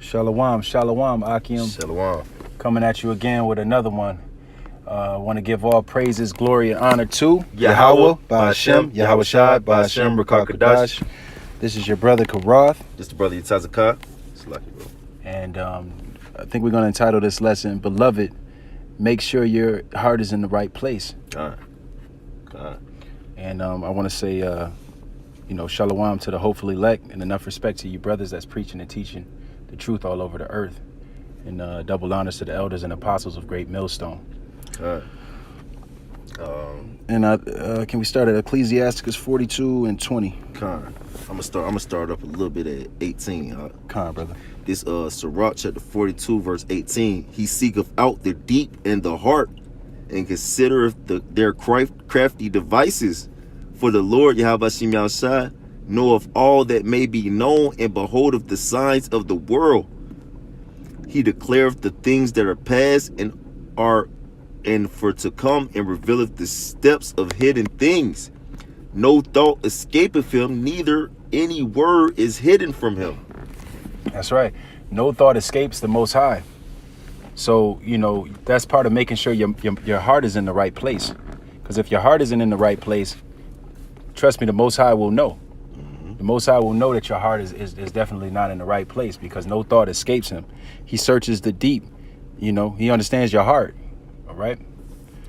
Shalom, shalom, Akim. Shalom. Coming at you again with another one. I want to give all praises, glory, and honor to Yahweh, Ba'ashem, Yahweh Shai, Ba'ashem, Rakakadash. This is your brother Karath. This the brother Yatazakah. It's lucky, bro. And I think we're going to entitle this lesson, Beloved, make sure your heart is in the right place. God. And I want to say, shalom to the hopeful elect, and enough respect to you brothers that's preaching and teaching the truth all over the earth. And double honors to the elders and apostles of Great Millstone. God. Can we start at Ecclesiasticus 42 and 20? Con. I'm gonna start up a little bit at 18. Con, brother. This Sirach chapter 42 verse 18. He seeketh out the deep and the heart, and considereth their crafty devices. For the Lord Yahweh Shem Yahushai knoweth all that may be known, and beholdeth the signs of the world. He declareth the things that are past and for to come, and revealeth the steps of hidden things. No thought escapeth him, neither any word is hidden from him. That's right. No thought escapes the Most High. So, that's part of making sure your heart is in the right place. Because if your heart isn't in the right place, trust me, the Most High will know. Mm-hmm. The Most High will know that your heart is definitely not in the right place, because no thought escapes him. He searches the deep. He understands your heart. All right.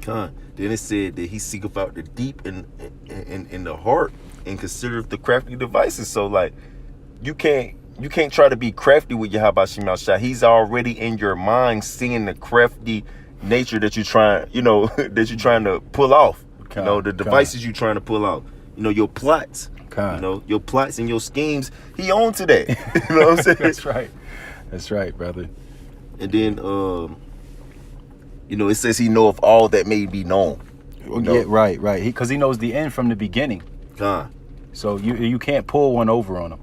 Then it said that he seeketh out the deep and in the heart, and considereth the crafty devices. So like, you can't try to be crafty with Yahweh Shem Yahushai. He's already in your mind, seeing the crafty nature that you're trying, that you're trying to pull off. The devices you're trying to pull out. Your plots. Your plots and your schemes. He owns today. You know what I'm saying? That's right, brother. And then it says he knoweth all that may be known. Yeah, right. Because he knows the end from the beginning. So you can't pull one over on him.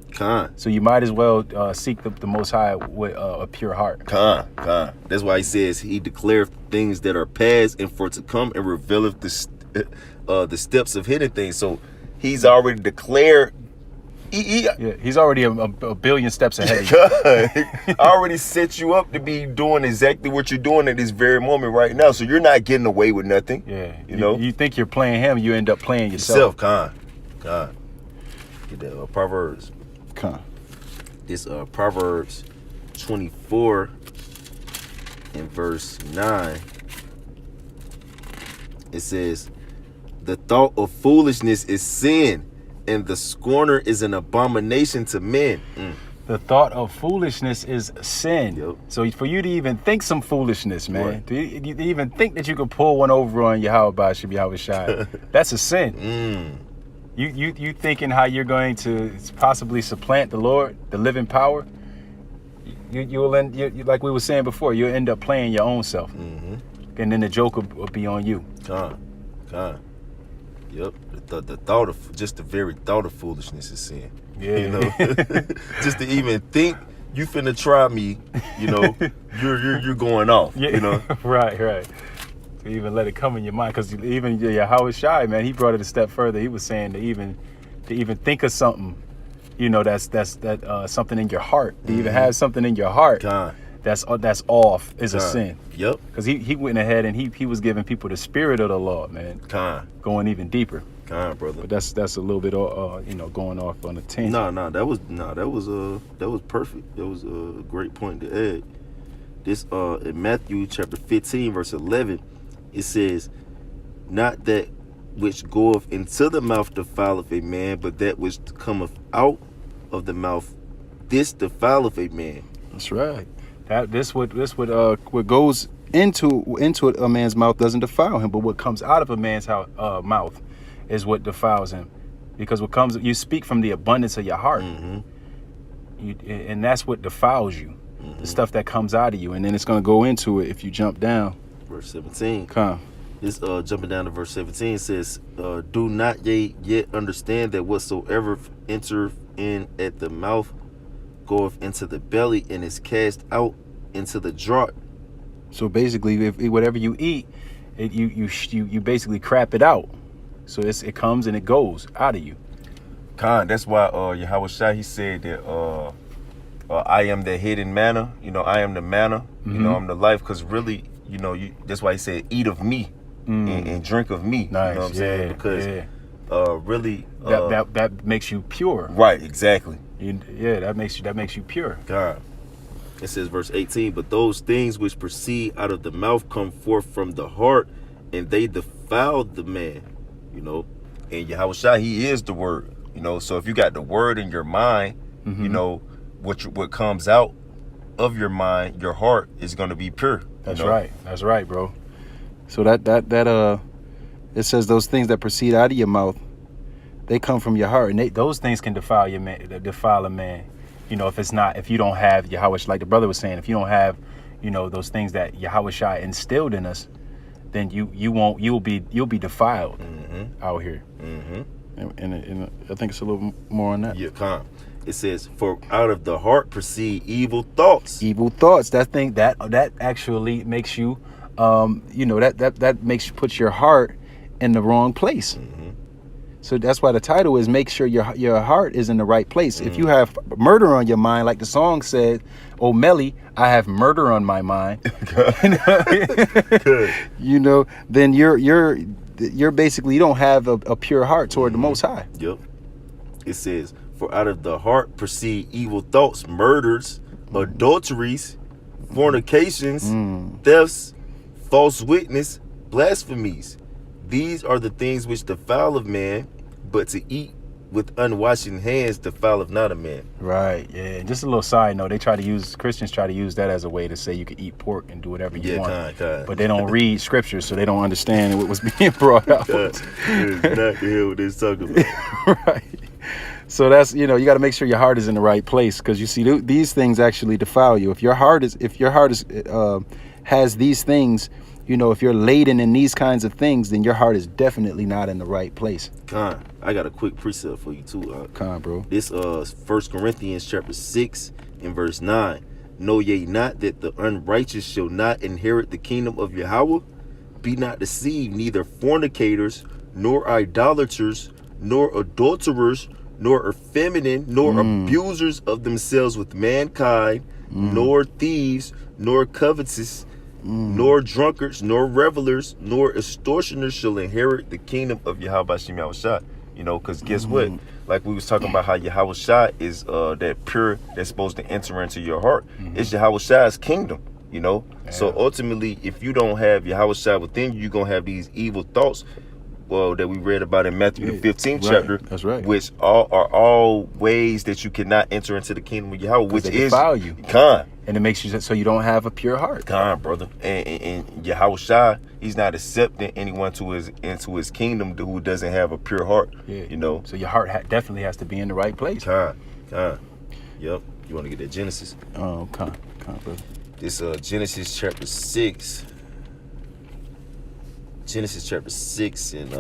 So you might as well seek the Most High with a pure heart. That's why he says he declareth things that are past, and for to come, and revealeth the steps of hidden things. So he's already declared. He's already a billion steps ahead of you. I already set you up to be doing exactly what you're doing at this very moment right now. So you're not getting away with nothing. Yeah. You think you're playing him, you end up playing yourself. Get that Proverbs. This Proverbs 24 and verse 9. It says, the thought of foolishness is sin, and the scorner is an abomination to men. The thought of foolishness is sin. Yep. So for you to even think some foolishness, man, to even think that you could pull one over on Yahweh Ba'ashem Yahweh Shai, that's a sin. You thinking how you're going to possibly supplant the Lord, the living power, you'll end, like we were saying before, you'll end up playing your own self. And then the joke will be on you. Yep. The very thought of foolishness is sin. Yeah. Just to even think you finna try me, you're going off. Yeah. Right. To even let it come in your mind, because even Yahweh Shai, man, he brought it a step further. He was saying to even think of something, that's something in your heart. To even have something in your heart that's off is a sin. Yep. Because he went ahead and he was giving people the spirit of the law, man. Going even deeper. Brother. But that's a little bit going off on a tangent. That was perfect. That was a great point to add. This in Matthew chapter 15 verse 11, it says, not that which goeth into the mouth defileth a man, but that which cometh out of the mouth, this defileth a man. That's right. What goes into a man's mouth doesn't defile him, but what comes out of a man's mouth is what defiles him, because you speak from the abundance of your heart, and that's what defiles you, the stuff that comes out of you. And then it's going to go into it if you jump down. Verse 17. This jumping down to verse 17 says, do not ye yet understand that whatsoever entereth in at the mouth goeth into the belly, and is cast out into the draught. So basically, if whatever you eat, you basically crap it out. So it comes and it goes out of you. That's why Yahweh Shai, he said that I am the hidden manna. You know, I am the manna. You know, I'm the life. Because really, you know, that's why he said, eat of me and drink of me. Nice. You know what I'm saying? Because really, that makes you pure. Right. Exactly. That makes you pure. God. It says, verse 18, but those things which proceed out of the mouth come forth from the heart, and they defile the man. You know, and Yahushua, he is the word. You know, so if you got the word in your mind, you know, what comes out of your mind, your heart is going to be pure. That's right. That's right, bro. So that it says those things that proceed out of your mouth, they come from your heart, and those things can defile a man. You know, if you don't have Yahweh, like the brother was saying, if you don't have, you know, those things that Yahweh instilled in us, then you'll be defiled out here. And I think it's a little more on that. Yeah, come. It says, for out of the heart proceed evil thoughts. Evil thoughts. That actually makes you, you know, that makes you put your heart in the wrong place. So that's why the title is make sure your heart is in the right place. If you have murder on your mind, like the song said, "Oh Melly, I have murder on my mind," you know, then you're basically, you don't have a pure heart toward the Most High. Yep. It says, for out of the heart proceed evil thoughts, murders, adulteries, fornications, thefts, false witness, blasphemies. These are the things which defile of man, but to eat with unwashing hands defileth not a man. Right, yeah. Just a little side note, Christians try to use that as a way to say you can eat pork and do whatever you want. But they don't read scripture, so they don't understand what was being brought out. Not to hear what they're talking about. Right. So that's, you know, you got to make sure your heart is in the right place, because you see these things actually defile you. If your heart has these things, you know, if you're laden in these kinds of things, then your heart is definitely not in the right place. Con, I got a quick precept for you too. Con, bro. This 1 Corinthians chapter 6 and verse 9. Know ye not that the unrighteous shall not inherit the kingdom of Yahweh? Be not deceived, neither fornicators, nor idolaters, nor adulterers, nor effeminate, nor abusers of themselves with mankind, nor thieves, nor covetous, nor drunkards, nor revelers, nor extortioners shall inherit the kingdom of Yahweh Shem Yahushua. You know, because guess what? Like we was talking about how Yahushua is that pure that's supposed to enter into your heart. It's Yahushua's kingdom, you know? Yeah. So ultimately, if you don't have Yahushua within you, you're going to have these evil thoughts, well, that we read about in Matthew the 15th chapter. That's right. Which are all ways that you cannot enter into the kingdom of Yahweh, which is defile you. Con. And it makes you so you don't have a pure heart. Con, brother. And Yahushua, he's not accepting anyone into his kingdom who doesn't have a pure heart. Yeah. You know. So your heart definitely has to be in the right place. Con. Yep. You want to get that Genesis? Oh, con, brother. This Genesis chapter 6. Genesis chapter 6 and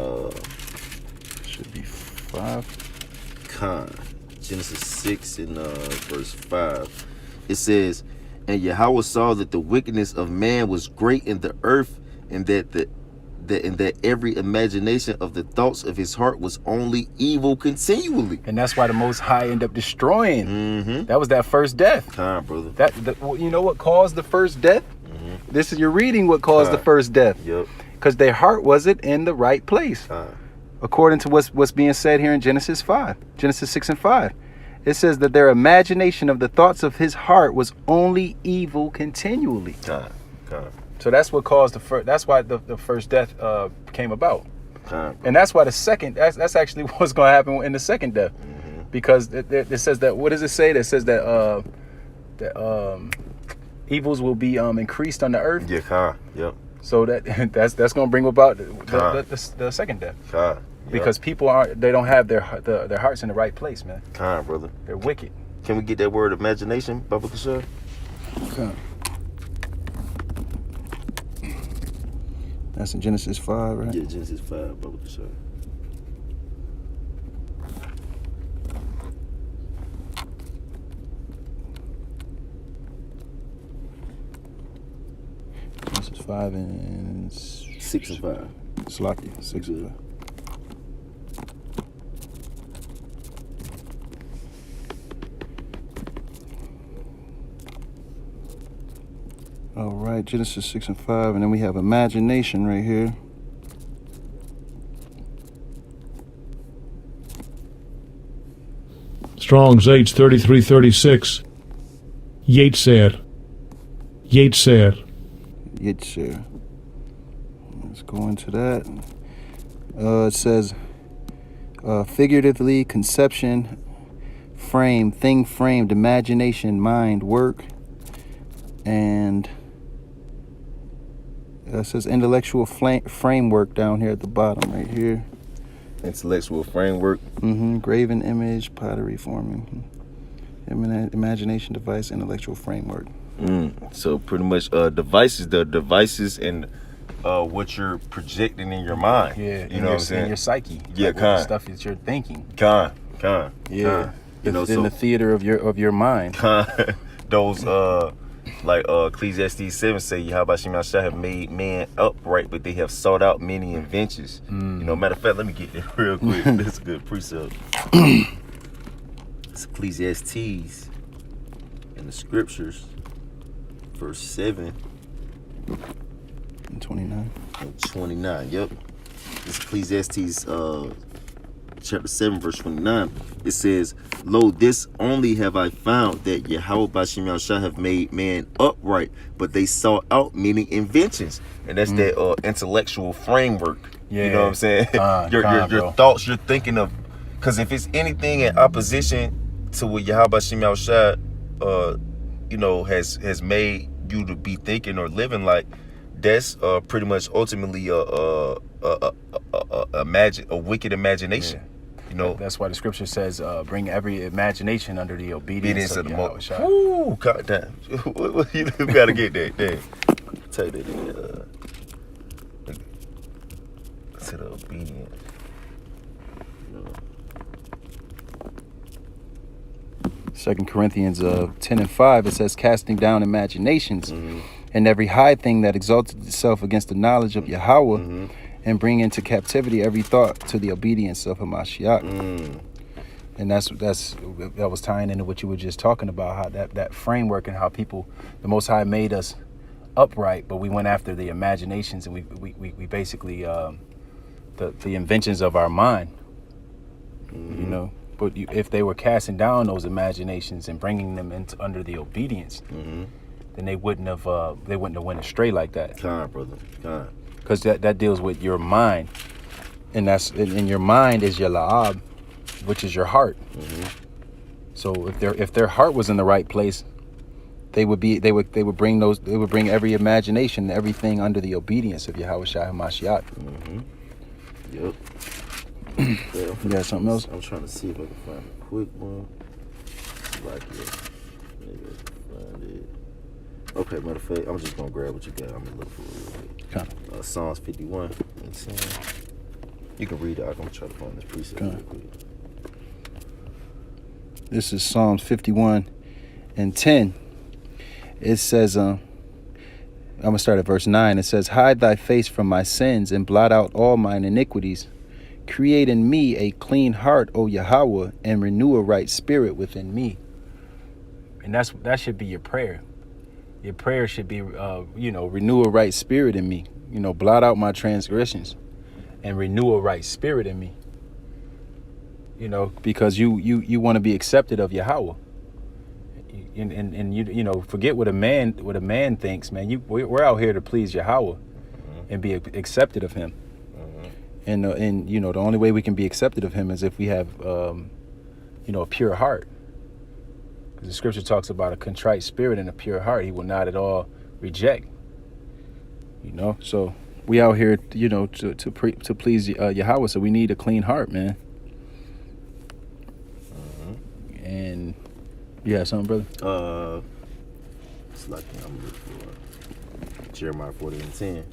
should be 5. Con. Genesis 6 and verse 5. It says, and Yahweh saw that the wickedness of man was great in the earth, and that every imagination of the thoughts of his heart was only evil continually. And that's why the Most High ended up destroying. That was that first death. Con, brother. You know what caused the first death? This is your reading. What caused the first death? Yep. Because their heart wasn't in the right place. According to what's being said here in Genesis 6 and 5. It says that their imagination of the thoughts of his heart was only evil continually. So that's what caused that's why the first death came about. And that's why the second, that's actually what's going to happen in the second death. Because it says that, what does it say? It says that evils will be increased on the earth. Yeah, yep. So that's going to bring about the second death. Because people they don't have their hearts in the right place, man. Con, brother. They're wicked. Can we get that word imagination, Baba Kashar? Okay. That's in Genesis 5, right? Yeah, Genesis 5, Baba Kashar. Genesis 5 and 6 and 5. Slakia, 6 and 5. All right, Genesis 6 and 5, and then we have imagination right here. Strong's H3336. Yetzer. Yetzer. Yetzer. Let's go into that. It says, figuratively, conception, frame, thing framed, imagination, mind, work, and it says intellectual framework down here at the bottom right here. Intellectual framework. Graven image, pottery forming, imagination device, intellectual framework. So pretty much the devices and what you're projecting in your mind. Yeah, you know what I'm saying? In your psyche. Yeah, like the stuff that you're thinking. Yeah. You know, in the theater of your mind. Those like Ecclesiastes 7 say, Yahweh Hashem Yahshua have made man upright, but they have sought out many inventions. You know, matter of fact, let me get that real quick. That's a good precept. It's Ecclesiastes in the scriptures, verse 7 and 29. And 29, yep. It's Ecclesiastes chapter 7, verse 29. It says, Lo, this only have I found, that Yahweh Bashem Yahshua have made man upright, but they sought out many inventions. And that's that intellectual framework. Yeah. You know what I'm saying? Your thoughts, you're thinking of, because if it's anything in opposition to what Yahweh Bashem Yahshua you know, has made you to be thinking or living like, that's pretty much ultimately a wicked imagination. Yeah. You know, that's why the scripture says, "Bring every imagination under the obedience of the Most High." Ooh, God damn! You gotta get that. Damn. Take that to the obedience. You know. 2 Corinthians 10 and 5, it says, casting down imaginations and every high thing that exalted itself against the knowledge of Yahweh, and bring into captivity every thought to the obedience of Hamashiach. And that was tying into what you were just talking about, how that framework and how people, the Most High made us upright, but we went after the imaginations, and we basically the inventions of our mind. You know. But if they were casting down those imaginations and bringing them into under the obedience, then they wouldn't have went astray like that. God, brother, God. Because that deals with your mind, and that's in your mind is your la'ab, which is your heart. So if their heart was in the right place, they would bring every imagination, everything under the obedience of Yahweh Shai HaMashiach. Yep. You got something else? I'm trying to see if I can find a quick one. Like it. Maybe I can find it. Okay, matter of fact, I'm just gonna grab what you got. I'm gonna look for it real quick. Psalms 51. You can read it. I'm gonna try to find this precept real quick. This is Psalms 51 and 10. It says, I'm gonna start at verse 9. It says, hide thy face from my sins and blot out all mine iniquities. Create in me a clean heart, O Yahweh, and renew a right spirit within me. And that should be your prayer. Your prayer should be, renew a right spirit in me. Blot out my transgressions and renew a right spirit in me. Because you want to be accepted of Yahweh. And you forget what a man thinks, man. We're out here to please Yahweh and be accepted of him. And the only way we can be accepted of him is if we have a pure heart. Because the scripture talks about a contrite spirit and a pure heart he will not at all reject. So we out here to please Yahweh, so we need a clean heart, man. And you have something, brother? It's like I'm looking for Jeremiah 40 and 10.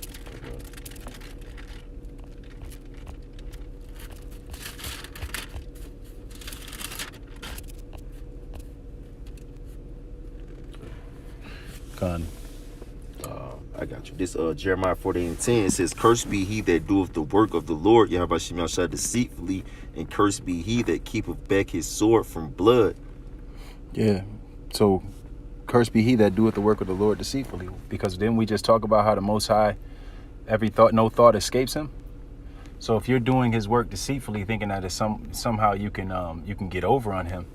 I got you. This Jeremiah 14:10, it says, cursed be he that doeth the work of the Lord, Yahweh Shem Yahshua, deceitfully, and cursed be he that keepeth back his sword from blood. Yeah. So Cursed be he that doeth the work of the Lord deceitfully. Because then we just talk about how the Most High, no thought escapes him. So if you're doing his work deceitfully, thinking that it's somehow you can get over on him,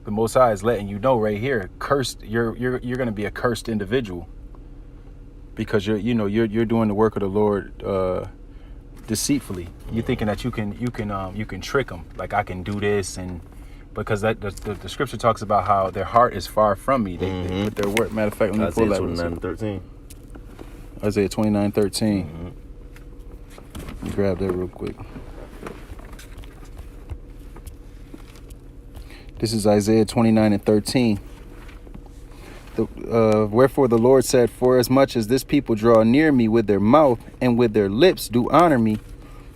the Most High is letting you know right here, cursed. You're going to be a cursed individual, because you're doing the work of the Lord deceitfully. You're thinking that you can trick him, like I can do this, and because that the scripture talks about how their heart is far from me. They put their word. Matter of fact, let me pull that. Isaiah 29:13. Isaiah 29:13. Let me grab that real quick. This is Isaiah 29:13. Wherefore the Lord said, for as much as this people draw near me with their mouth and with their lips do honor me,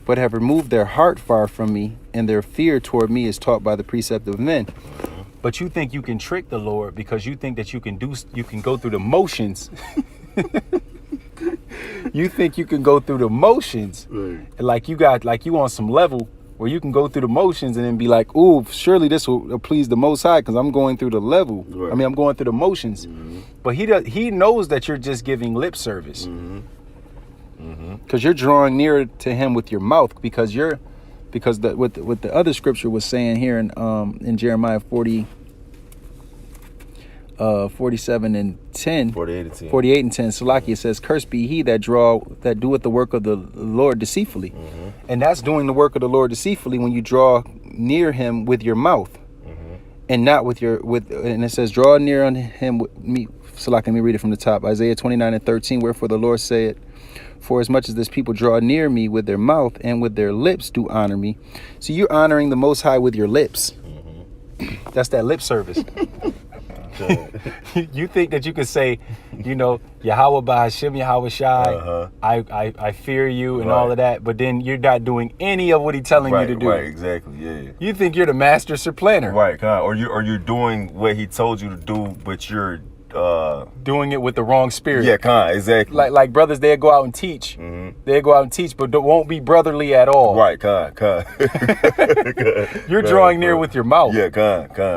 but have removed their heart far from me, and their fear toward me is taught by the precept of men. But you think you can trick the Lord because you think that you can go through the motions. You think you can go through the motions, Right. like you on some level where you can go through the motions and then be like, ooh, surely this will please the Most High because I'm going through the level. Right. I mean, I'm going through the motions. But he knows that you're just giving lip service. Because you're drawing nearer to him with your mouth, because what the other scripture was saying here in Jeremiah 47 and 10, 48 and 10, Salakia says, cursed be he that doeth the work of the Lord deceitfully. And that's doing the work of the Lord deceitfully when you draw near him with your mouth, and not and it says, draw near unto him with me. Salakia, let me read it from the top. Isaiah 29:13, wherefore the Lord said, for as much as this people draw near me with their mouth and with their lips do honor me. So you're honoring the Most High with your lips. That's that lip service. You think that you could say, Yahweh Ba'Hashem, Yahweh Shai, I fear you and all of that, but then you're not doing any of what he's telling you to do. Right, exactly, yeah. You think you're the master supplanter. Right, or you're doing what he told you to do, but you're doing it with the wrong spirit. Yeah, exactly. Like brothers, they'll go out and teach. They'll go out and teach, but won't be brotherly at all. Right, You're drawing near with your mouth. Yeah,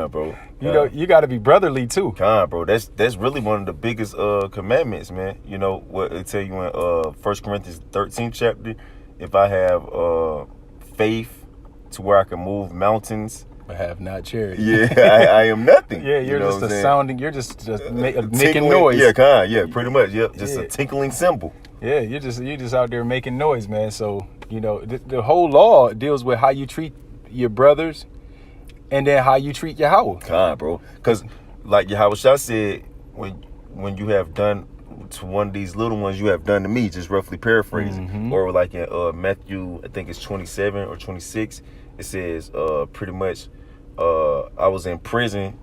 bro. You got to be brotherly too. Bro. That's really one of the biggest commandments, man. You know what it tell you in 1 Corinthians 13th chapter. If I have faith to where I can move mountains, I have not charity. Yeah, I am nothing. Yeah, you're just a sounding. You're just making tinkling noise. Yeah, pretty much. Yep, just a tinkling cymbal. Yeah, you're just out there making noise, man. So the whole law deals with how you treat your brothers, and then how you treat Yahweh. Bro, because like Yahweh Shah said, when you have done to one of these little ones, you have done to me. Just roughly paraphrasing, or like in Matthew, I think it's 27 or 26. It says pretty much, I was in prison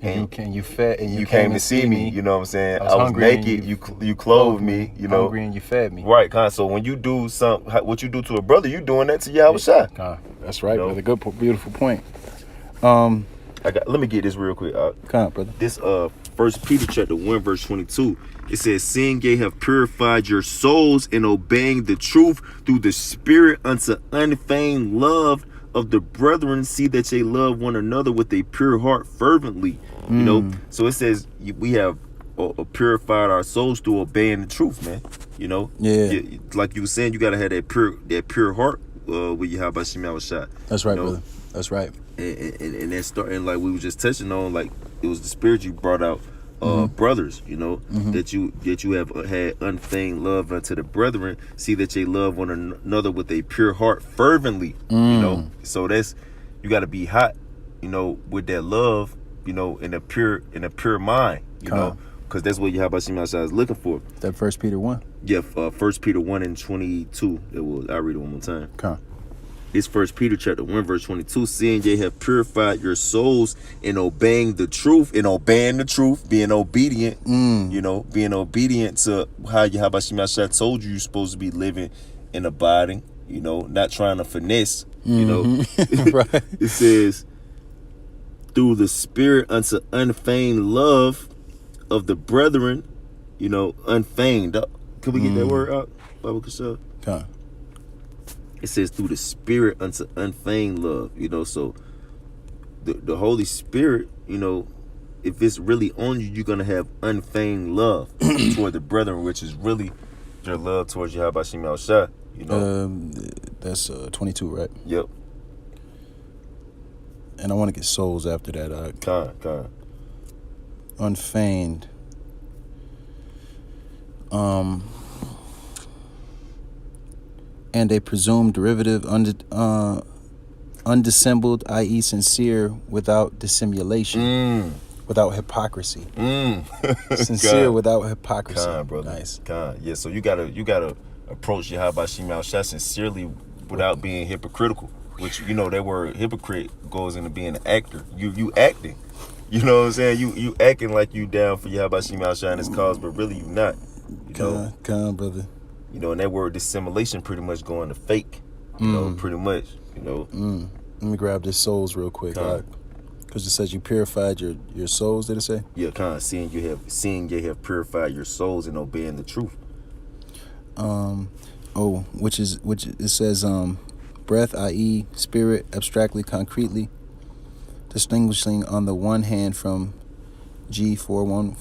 and you came to see me. You know what I'm saying? I was naked. You clothed me. Hungry and you fed me. Right, so when you do what you do to a brother, you doing that to Yahweh Shai. That's right, brother. Good, beautiful point. Let me get this real quick. Brother. This 1 Peter chapter 1 verse 22. It says, seeing ye have purified your souls in obeying the truth through the Spirit unto unfeigned love of the brethren, see that they love one another with a pure heart fervently. So it says we have purified our souls through obeying the truth, man. Like you were saying, you gotta have that pure heart with Yahweh Shai. That's right, brother. That's right. And that's starting, like we were just touching on, like it was the spirit you brought out, brothers, that you have had unfeigned love unto the brethren, see that they love one another with a pure heart fervently. So that's, you got to be hot, with that love, in a pure mind, because that's what Yahweh Shai is looking for. That 1 Peter 1. Yeah, 1 Peter 1 and 22. I'll read it one more time. Come. It's 1 Peter chapter 1 verse 22. Seeing ye have purified your souls in obeying the truth, being obedient, being obedient to how Yahweh Shai told you you're supposed to be living and abiding, not trying to finesse, Right. It says, through the Spirit unto unfeigned love of the brethren, unfeigned. Can we get that word out, Baba Kasha? Come. It says through the Spirit unto unfeigned love, so the Holy Spirit, if it's really on you, you're gonna have unfeigned love toward the brethren, which is really your love towards Yahweh Shem Yahushua. You know. That's 22, right? Yep. And I want to get souls after that. Con. Unfeigned. And a presumed derivative undissembled, i.e. sincere, without dissimulation, without hypocrisy. Sincere God. without hypocrisy. Con, brother. Nice. Con. Yeah, so you gotta approach Yahweh Shem Yahushua sincerely without being hypocritical. Which, you know, that word hypocrite goes into being an actor. You acting. You know what I'm saying? You acting like you down for Yahweh Shem Yahushua and his cause, but really you not. You know? Con, brother. You know, and that word dissimulation pretty much going to fake. You know, pretty much. You know. Let me grab this souls real quick, because it says you purified your souls. Did it say? Yeah, kind of seeing you have purified your souls and obeying the truth. Which it says breath, i.e. spirit, abstractly, concretely, distinguishing on the one hand from G41.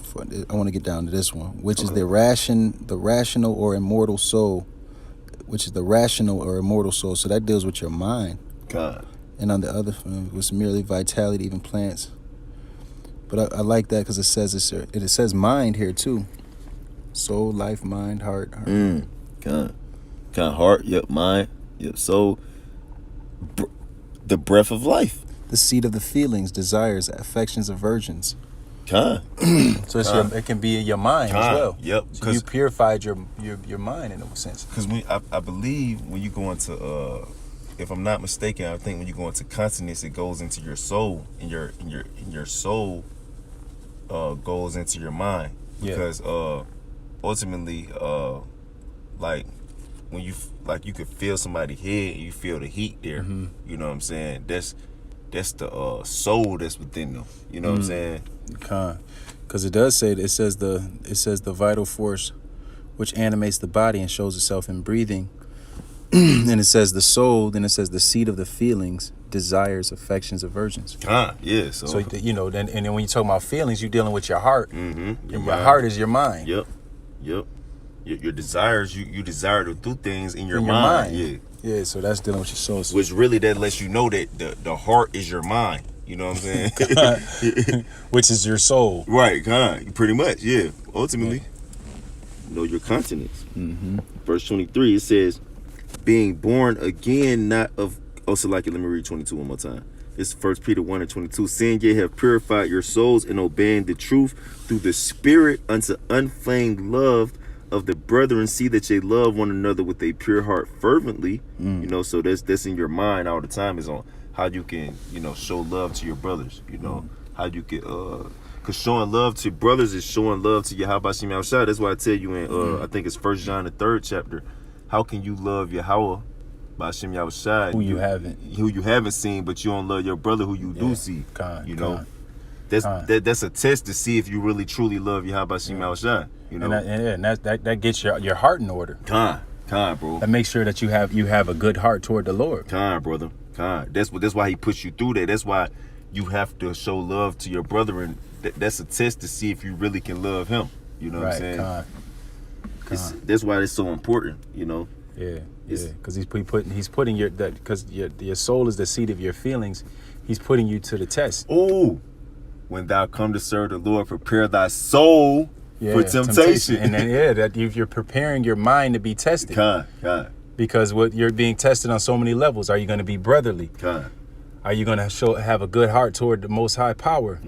I want to get down to this one, which is the rational or immortal soul, So that deals with your mind. God. And on the other was merely vitality, even plants. But I like that because it says mind here too. Soul, life, mind, heart. God. Heart. Yep. Mind. Yep. Soul. The breath of life. The seat of the feelings, desires, affections, aversions. God. So it can be in your mind as well. Yep. So you purified your mind in a sense. Because I believe when you go into if I'm not mistaken, I think when you go into consciousness, it goes into your soul, and your soul goes into your mind. Because ultimately, like when you could feel somebody's head, and you feel the heat there. You know what I'm saying? That's the soul that's within them. You know what I'm saying? Because it does say it says the vital force which animates the body and shows itself in breathing. And it says the soul, then it says the seat of the feelings, desires, affections, aversions. Yeah. So you know, and then when you talk about feelings, you're dealing with your heart. Your heart is your mind. Yep. Your desires, you desire to do things in your mind. Yeah, so that's dealing with your soul. Which really that lets you know that the heart is your mind. You know what I'm saying? Which is your soul. Right, pretty much, yeah. Ultimately, know your continence. Verse 23, it says, being born again, not of... let me read 22 one more time. It's 1 Peter 1 and 22. Seeing ye have purified your souls in obeying the truth through the Spirit unto unfeigned love of the brethren, see that ye love one another with a pure heart fervently. You know, so that's in your mind all the time, is on how you can, you know, show love to your brothers. You know, how you can, because showing love to brothers is showing love to Yahweh Shem Yahushua. That's why I tell you in, I think it's 1 John the 3rd chapter, how can you love Yahweh by Shem Yahushua, who you haven't seen, but you don't love your brother who you do see. That's a test to see if you really truly love Yahweh Shem Yahushua. You know, and that gets your heart in order. Bro. That makes sure that you have a good heart toward the Lord. Brother. That's why he puts you through that. That's why you have to show love to your brother, and that's a test to see if you really can love him. You know what I'm saying? That's why it's so important. You know. Yeah. Because he's putting your soul is the seat of your feelings. He's putting you to the test. Oh, when thou come to serve the Lord, prepare thy soul for temptation. And then that you're preparing your mind to be tested. Because what you're being tested on so many levels. Are you going to be brotherly? Are you going to have a good heart toward the Most High Power?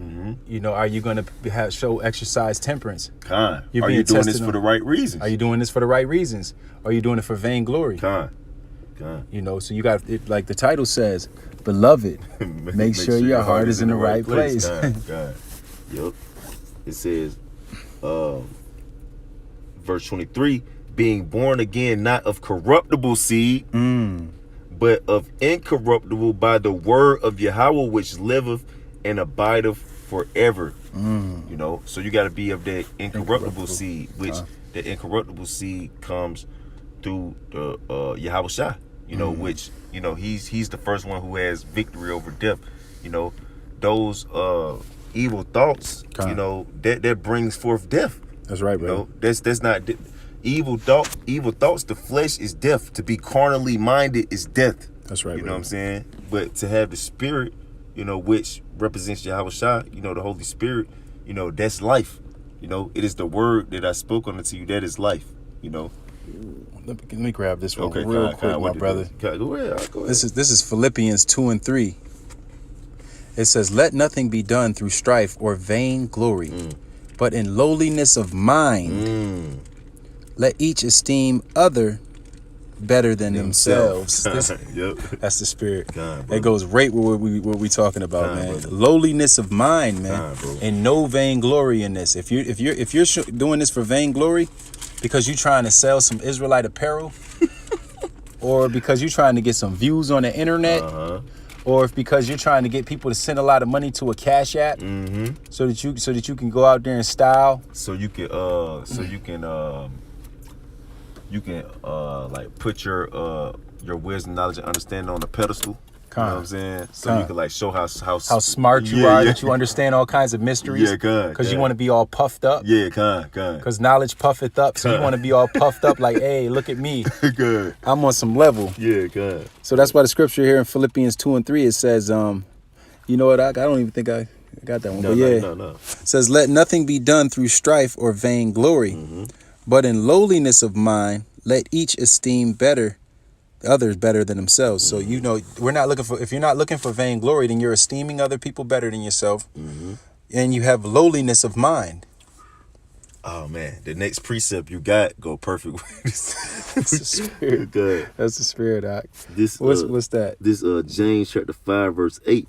You know, are you going to exercise temperance? Are you doing this for the right reasons? Are you doing this for the right reasons? Are you doing it for vainglory? You know, so you got it, like the title says, beloved, make sure your heart is in the right place. Yep. It says, verse 23, being born again, not of corruptible seed, but of incorruptible by the word of Yahweh, which liveth and abideth forever. You know, so you got to be of that incorruptible seed, which the incorruptible seed comes through the Yahweh Shah, you know, which, you know, he's the first one who has victory over death. You know, those evil thoughts, Con. you know, that brings forth death. That's right, You bro. know, that's not evil thoughts. The flesh is death. To be carnally minded is death. That's right, You know bro. what I'm saying? But to have the spirit, you know, which represents Yahweh Shai, you know, the Holy Spirit, you know, that's life. You know, it is the word that I spoke unto you. That is life. You know. Let me grab this one Okay, real Kai, quick, my what did brother. this- Kai, go ahead. Go ahead. This is Philippians 2:3. It says, "Let nothing be done through strife or vain glory, but in lowliness of mind, let each esteem other better than themselves." Yep. That's the spirit. God, bro. It goes right with what we talking about, God, man. brother. Lowliness of mind, man, God, bro. and no vainglory in this. If you're doing this for vainglory, because you're trying to sell some Israelite apparel, or because you're trying to get some views on the internet, or if because you're trying to get people to send a lot of money to a Cash App, so that you can go out there and style. So you can like put your wisdom, knowledge, and understanding on a pedestal. You know what I'm saying? So you can like show how smart you are, that you understand all kinds of mysteries. Yeah, God. Because you want to be all puffed up. Yeah, God. Because knowledge puffeth up. So you want to be all puffed up like, hey, look at me. Good. I'm on some level. Yeah, God. So that's why the scripture here in Philippians 2:3, it says, you know what? I don't even think I got that one. No, but yeah. no. It says, let nothing be done through strife or vain glory, but in lowliness of mind, let each esteem others better than themselves. So, you know, if you're not looking for vain glory, then you're esteeming other people better than yourself. And you have lowliness of mind. Oh man, the next precept you got go perfect with this. That's the spirit. Good. That's the spirit, Doc. This What's that? This James chapter 5 verse 8.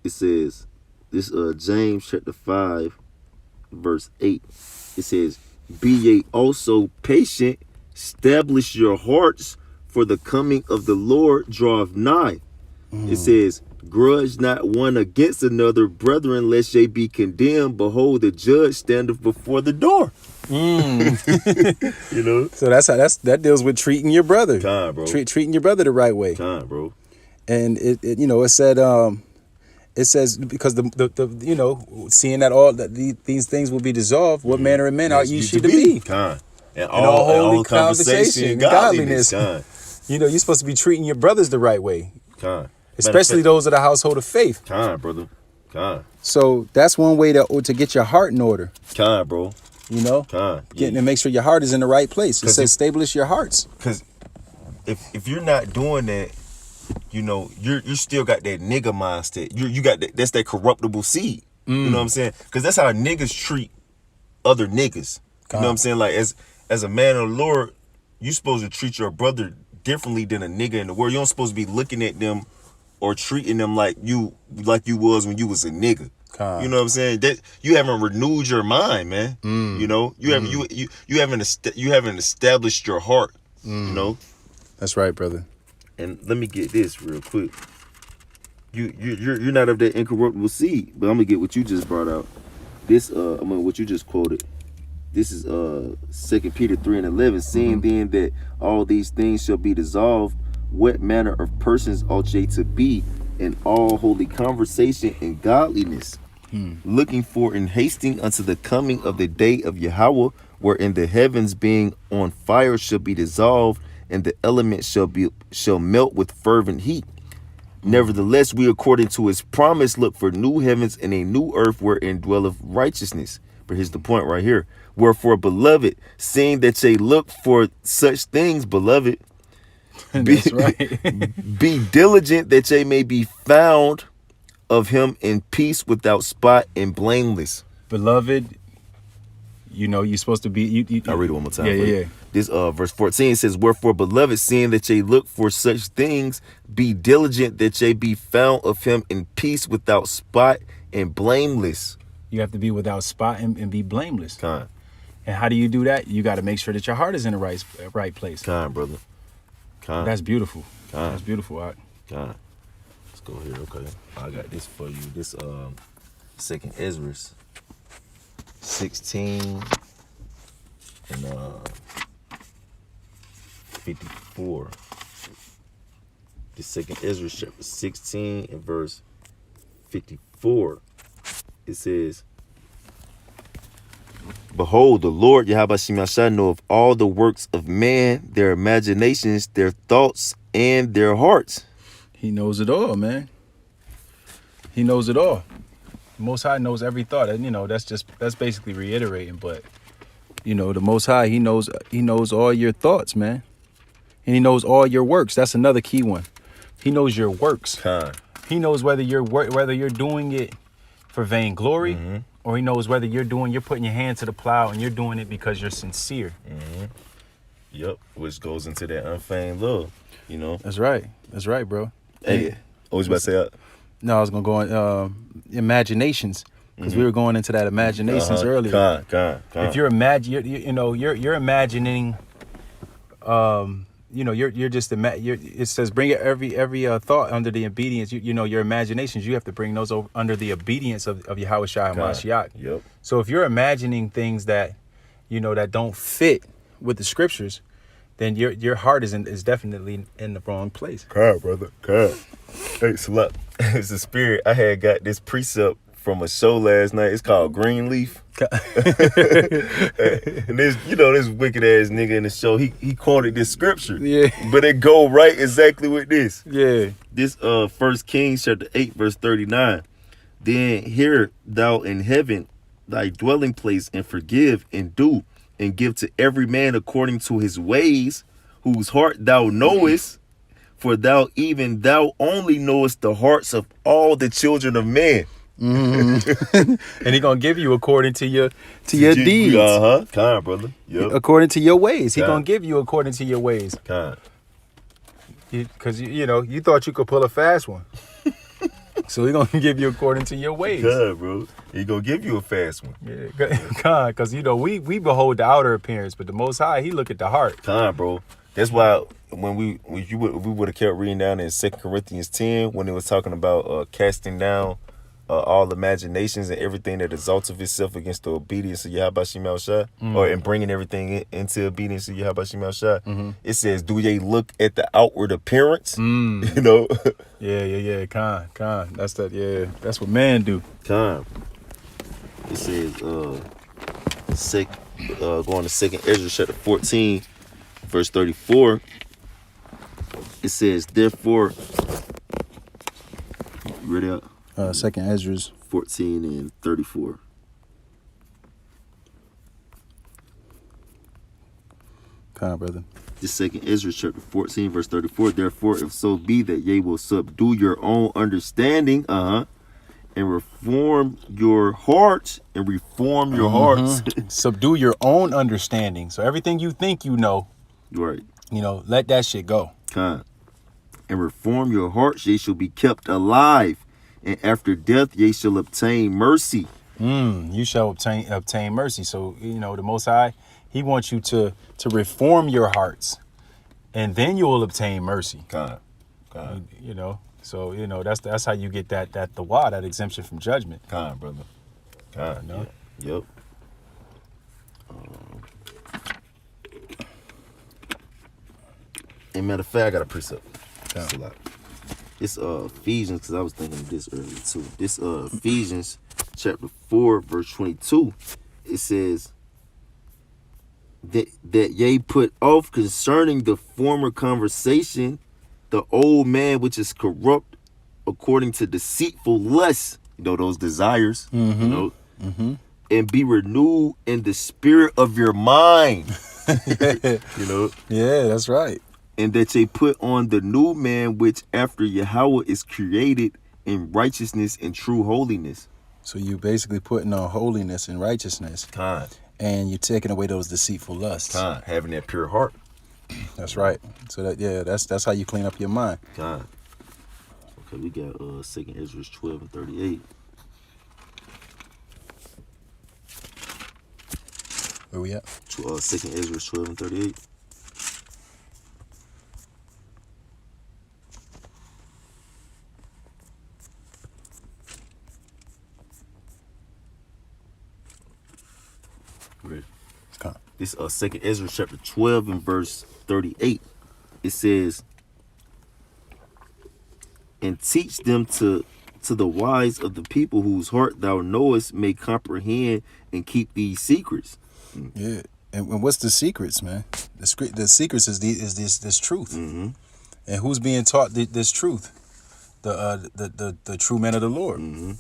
It says, this James chapter 5 verse 8. It says, "Be ye also patient, establish your hearts, for the coming of the Lord draweth nigh." It says, "Grudge not one against another, brethren, lest ye be condemned. Behold, the judge standeth before the door." You know? So that deals with treating your brother. Time, bro. Treating your brother the right way. Time, bro. And it said it says, because the you know, seeing that all that these things will be dissolved, what manner of men ought ye should to be? Time. And all holy all conversation and godliness. godliness. You know, you're supposed to be treating your brothers the right way. Time. Especially those of the household of faith. Time, brother. Time. So that's one way to get your heart in order. Time, bro. You know, Time. getting to make sure your heart is in the right place. It 'Cause says, establish your hearts. Because if you're not doing that, you know, you still got that nigga mindset. You got that's that corruptible seed. You know what I'm saying? Because that's how niggas treat other niggas. You know what I'm saying? Like as a man of the Lord, you supposed to treat your brother differently than a nigga in the world. You don't supposed to be looking at them or treating them like you was when you was a nigga. You know what I'm saying? That you haven't renewed your mind, man. You know, you haven't established your heart. You know. That's right, brother. And let me get this real quick. You're not of that incorruptible seed, but I'm gonna get what you just brought out. This what you just quoted. This is 2 Peter 3:11. Seeing then that all these things shall be dissolved, what manner of persons ought ye to be in all holy conversation and godliness, looking for and hasting unto the coming of the day of Yahweh, wherein the heavens being on fire shall be dissolved, and the elements shall melt with fervent heat. Nevertheless, we according to his promise look for new heavens and a new earth wherein dwelleth righteousness. But here's the point right here. Wherefore, beloved, seeing that ye look for such things, beloved, That's right. be diligent that ye may be found of him in peace, without spot and blameless. Beloved, you know, you're supposed to be. I'll read it one more time. Yeah. This verse 14 says, "Wherefore, beloved, seeing that ye look for such things, be diligent that ye be found of him in peace, without spot and blameless." You have to be without spot and be blameless. Kind, And how do you do that? You got to make sure that your heart is in the right place. brother. Kind. That's beautiful. Kind. That's beautiful. Kind. Let's go here. Okay, I got this for you. This Second Ezra 16 and 54. The Second Ezra chapter 16 and verse 54. It says, behold, the Lord Yahweh Shemashah know of all the works of man, their imaginations, their thoughts, and their hearts. He knows it all, man. He knows it all. The Most High knows every thought. And, that's basically reiterating. But, the Most High, he knows all your thoughts, man. And he knows all your works. That's another key one. He knows your works. Con. He knows whether you're doing it for vainglory, or he knows whether you're putting your hand to the plow and you're doing it because you're sincere. Yep, which goes into that unfeigned love, That's right, bro. Hey, what was you about to say? No, I was gonna go on imaginations, because we were going into that imaginations earlier. If you're you're imagining, you're just it says bring every thought under the obedience. Your imaginations, you have to bring those under the obedience of Yahweh Shai Mashiach. Yep. So if you're imagining things that that don't fit with the scriptures, then your heart is definitely in the wrong place. God, brother. God. Hey, Salat. It's the spirit. I had got this precept from a show last night. It's called Greenleaf. And this wicked ass nigga in the show, he quoted this scripture. Yeah. But it go right exactly with this. Yeah. This 1 Kings chapter 8 verse 39. Then hear thou in heaven thy dwelling place, and forgive and do and give to every man according to his ways, whose heart thou knowest, for thou only knowest the hearts of all the children of men. And he gonna give you according to your deeds. Kind, brother. Yep. According to your ways. He Kind. gonna give you according to your ways. Kind. Because you thought you could pull a fast one. So he gonna give you according to your ways. Good, bro. He gonna give you a fast one. Yeah, because we behold the outer appearance, but the Most High, he look at the heart. Kind, bro. That's why when we would have kept reading down in 2 Corinthians 10, when it was talking about casting down all imaginations and everything that exalts of itself against the obedience of Yahweh Shemashah, and bringing everything into obedience of Yahweh Shemashah. It says, do ye look at the outward appearance? Yeah. Con. That's that. Yeah, that's what man do. Con. It says, going to 2nd Ezra chapter 14, verse 34. It says, therefore, you ready out? 2nd Ezra's 14 and 34. Con, brother. This 2nd Ezra chapter 14 verse 34. Therefore, if so be that ye will subdue your own understanding, and reform your hearts, Subdue your own understanding. So everything you think you know, right? Let that shit go. Kind. And reform your hearts, ye shall be kept alive, and after death ye shall obtain mercy. You shall obtain mercy. So the Most High, he wants you to reform your hearts, and then you will obtain mercy. God. So that's how you get that that exemption from judgment. God, brother. God. No? Yeah. Yep. And matter of fact, I got a precept. That's a lot. It's Ephesians, because I was thinking of this earlier too. This Ephesians chapter 4 verse 22. It says that ye put off concerning the former conversation the old man which is corrupt according to deceitful lusts, those desires, and be renewed in the spirit of your mind. Yeah, that's right. And that ye put on the new man, which after Yahweh is created in righteousness and true holiness. So you basically putting on holiness and righteousness. Kind. And you're taking away those deceitful lusts. Kind. Having that pure heart. That's right. So that's how you clean up your mind. Kind. Okay, we got 2nd Ezra 12 and 38. Where we at? 2nd Ezra 12 and 38. This 2nd Ezra chapter 12 and verse 38. It says, and teach them to to the wise of the people whose heart thou knowest may comprehend and keep these secrets. Yeah. And what's the secrets, man? The secrets is this truth. Mm-hmm. And who's being taught this truth? The true men of the Lord. Mm-hmm.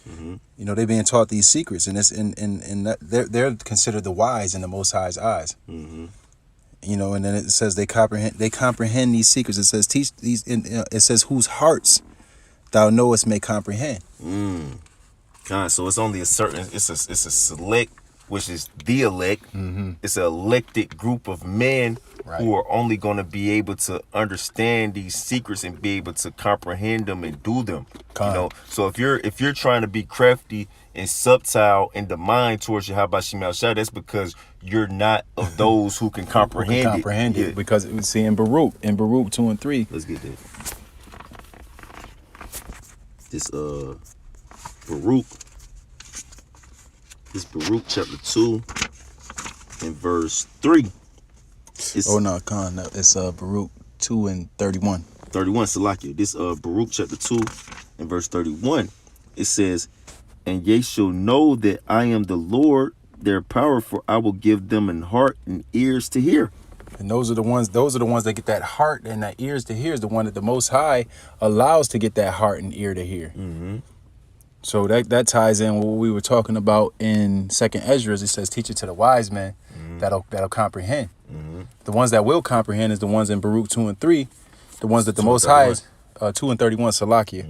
Mm-hmm. You know, they're being taught these secrets, and it's and they're considered the wise in the Most High's eyes. Mm-hmm. You know, and then it says they comprehend these secrets. It says teach these. It says whose hearts thou knowest may comprehend. So it's only a certain. It's a select, which is the elect. Mm-hmm. It's an elected group of men who are only going to be able to understand these secrets and be able to comprehend them and do them. You know, so if you're trying to be crafty and subtle in the mind towards Yahweh Shem Yahushua, that's because you're not of those who can comprehend it. Yeah. Because we see in Baruch 2 and 3. Let's get that. This Baruch. This Baruch chapter 2 and verse 3. It's Baruch 2 and 31. 31, Salakia. This Baruch chapter 2 and verse 31. It says, and ye shall know that I am the Lord, their power, for I will give them an heart and ears to hear. And those are the ones that get that heart and that ears to hear, is the one that the Most High allows to get that heart and ear to hear. Mm-hmm. So that ties in with what we were talking about in 2nd Ezra. It says, teach it to the wise men that'll comprehend. Mm-hmm. The ones that will comprehend is the ones in Baruch 2 and 3. The ones that the Most High is 2 and 31, Salakia,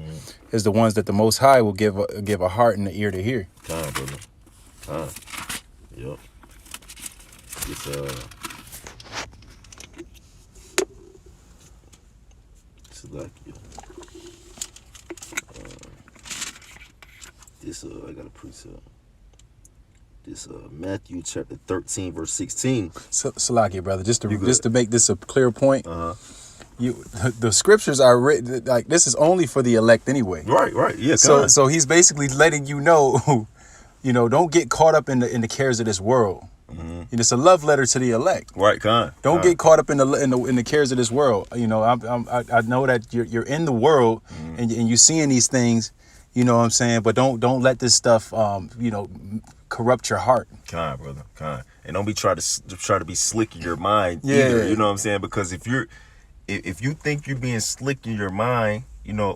is the ones that the Most High will give a heart and an ear to hear. Time, brother. Time. Yep. It's Salakia. This I got a precept. This Matthew chapter 13 verse 16. Salakia, brother, just to make this a clear point. The scriptures are written like this is only for the elect anyway. Right. Yeah. So he's basically letting you know, don't get caught up in the cares of this world. And it's a love letter to the elect. Right, Don't get caught up in the cares of this world. I know that you're in the world and you're seeing these things. You know what I'm saying? But don't let this stuff corrupt your heart. Brother. And don't be try to be slick in your mind either. You know what I'm saying? Because if you think you're being slick in your mind,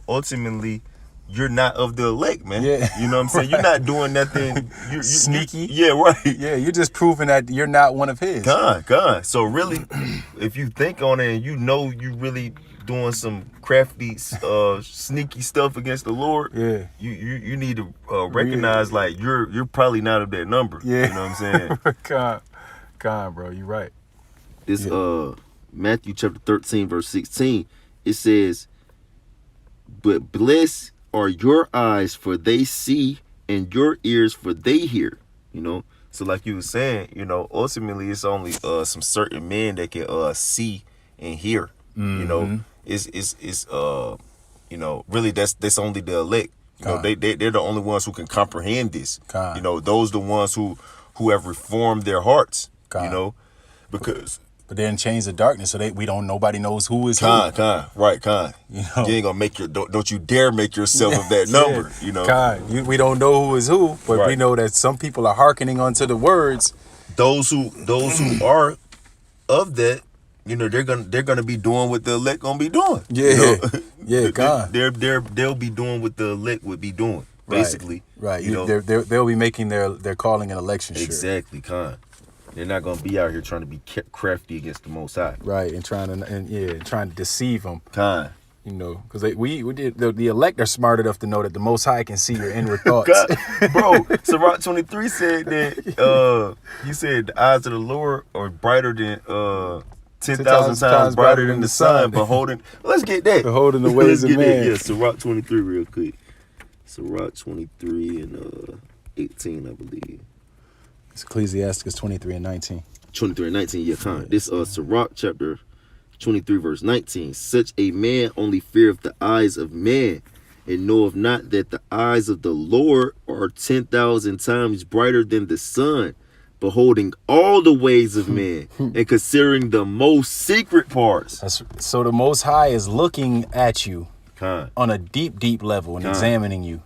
ultimately you're not of the elect, man. Yeah. You know what I'm saying? You're not doing nothing you sneaky. Yeah, right. Yeah, you're just proving that you're not one of his. God. So really, if you think on it and you really doing some crafty, sneaky stuff against the Lord, you need to recognize like you're probably not of that number. Yeah. You know what I'm saying? God, bro, you're right. This Matthew chapter 13 verse 16, it says, but blessed are your eyes, for they see, and your ears, for they hear. So like you were saying, ultimately it's only some certain men that can see and hear. It's really that's only the elect. They're the only ones who can comprehend this. Those the ones who have reformed their hearts. Because but then change the darkness so nobody knows who is who. Right. You ain't gonna make don't you dare make yourself of that number. We don't know who is who, but we know that some people are hearkening unto the words. Those who are of that, they're gonna be doing what the elect gonna be doing. God. They'll be doing what the elect would be doing, basically. Right. They'll be making their calling and election sure. Exactly, They're not gonna be out here trying to be crafty against the Most High. Right, and trying to deceive them. Because the elect are smart enough to know that the Most High can see your inward thoughts. Bro, Sirach 23 said that he said the eyes of the Lord are brighter than 10,000 times brighter than the sun. Beholding, let's get that. Beholding the ways of man. Yeah, Sirach 23 real quick. Sirach 23 and 18, I believe. It's Ecclesiasticus 23 and 19. 23 and 19, yeah, This Sirach chapter 23 verse 19. Such a man only feareth the eyes of man, and knoweth not that the eyes of the Lord are 10,000 times brighter than the sun, beholding all the ways of man and considering the most secret parts. So the Most High is looking at you on a deep level and examining you.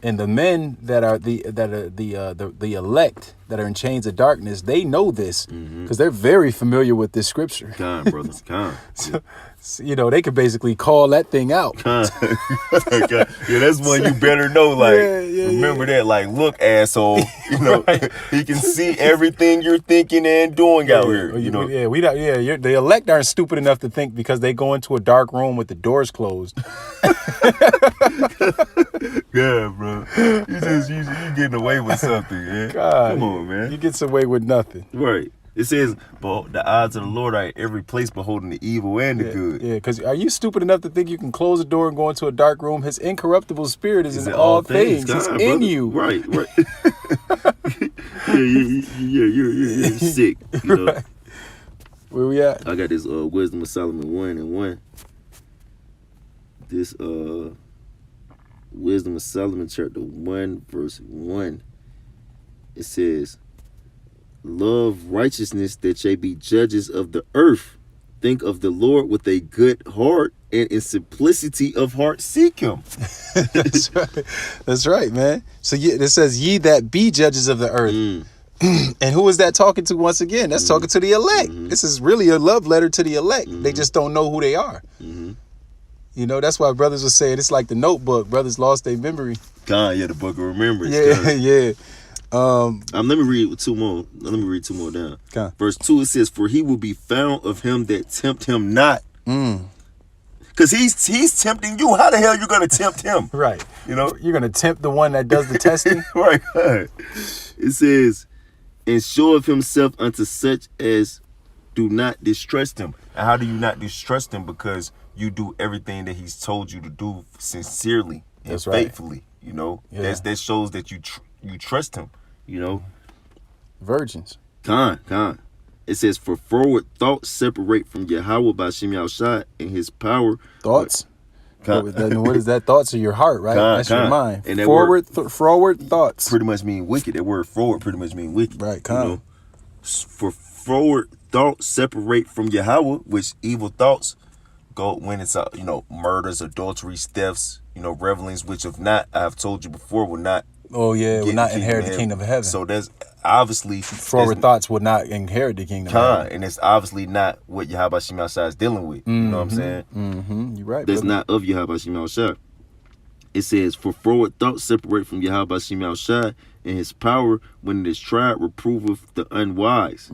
And the men that are the elect that are in chains of darkness, they know this because they're very familiar with this scripture. Brothers, So, you know, they could basically call that thing out. Yeah, that's one you better know. Like, remember that. Like, look, asshole. You know, he can see everything you're thinking and doing out here. You know, the elect aren't stupid enough to think because they go into a dark room with the doors closed. Yeah, bro. You getting away with something, man. God, come on, man. You get away with nothing. Right. It says, but the odds of the Lord are in every place, beholding the evil and the good. Yeah, because are you stupid enough to think you can close a door and go into a dark room? His incorruptible spirit is in all things. God, it's brother. in you. Right. You're sick. You know? Right. Where we at? I got this Wisdom of Solomon 1:1. This Wisdom of Solomon chapter 1 verse 1. It says, love righteousness that ye be judges of the earth. Think of the Lord with a good heart, and in simplicity of heart seek him. That's right. That's right, man. So it says, ye that be judges of the earth. And who is that talking to once again? That's talking to the elect. This is really a love letter to the elect. They just don't know who they are. You know, that's why brothers were saying it's like the Notebook. Brothers lost their memory. The book of remembrance. Yeah. Let me read two more. Let me read two more down. Okay. Verse 2, it says, for he will be found of him that tempt him not. Because he's tempting you. How the hell you going to tempt him? Right. You know? You're going to tempt the one that does the testing? Right. It says, and show of himself unto such as do not distrust him. And how do you not distrust him? Because you do everything that he's told you to do sincerely and faithfully. You know? That shows that you trust him. You know? Virgins. Con. It says, for forward thoughts separate from Yahweh by Shem Yahushua and his power. Thoughts? What is that? Thoughts of your heart, right? That's your mind. And forward thoughts. Pretty much mean wicked. That word forward pretty much mean wicked. Right, you know? For forward thoughts separate from Yahweh, which evil thoughts go when it's, murders, adulteries, thefts, revelings, which if not, I've told you before, will not. Oh, yeah, will not inherit the kingdom of heaven. So there's obviously forward thoughts would not inherit the kingdom of heaven. And it's obviously not what Yahweh Shem Yahushua is dealing with. You know what I'm saying? You're right. That's not of Yahweh Shem Yahushua. It says, for forward thoughts separate from Yahweh Shem Yahushua and his power when it is tried reproveth the unwise.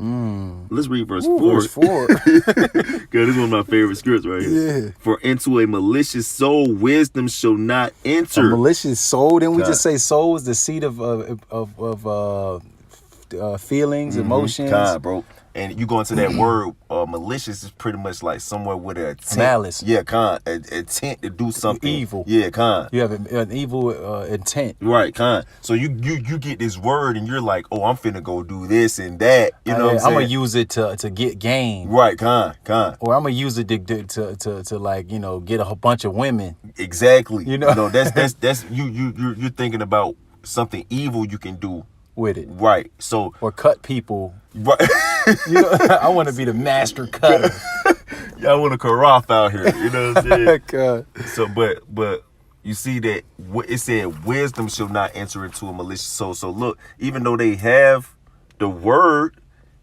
Let's read verse 4. Verse 4. This is one of my favorite scripts right here. Yeah. For into a malicious soul wisdom shall not enter. A malicious soul? Didn't we just say soul is the seat of feelings, emotions? God, bro. And you go into that word, malicious is pretty much like somewhere with an intent. Malice. Yeah, intent to do something evil. Yeah, You have an evil intent. Right, So you get this word and you're like, oh, I'm finna go do this and that. You know what I'm saying? I'm gonna use it to get gain. Right, Or I'm gonna use it to like, get a bunch of women. Exactly. That's you're thinking about something evil you can do with it. Right. So or cut people. Right. I want to be the master cutter. Y'all want to Karaf out here. You know what I'm saying? God. So, but you see that it said wisdom shall not enter into a malicious soul. So look, even though they have the word,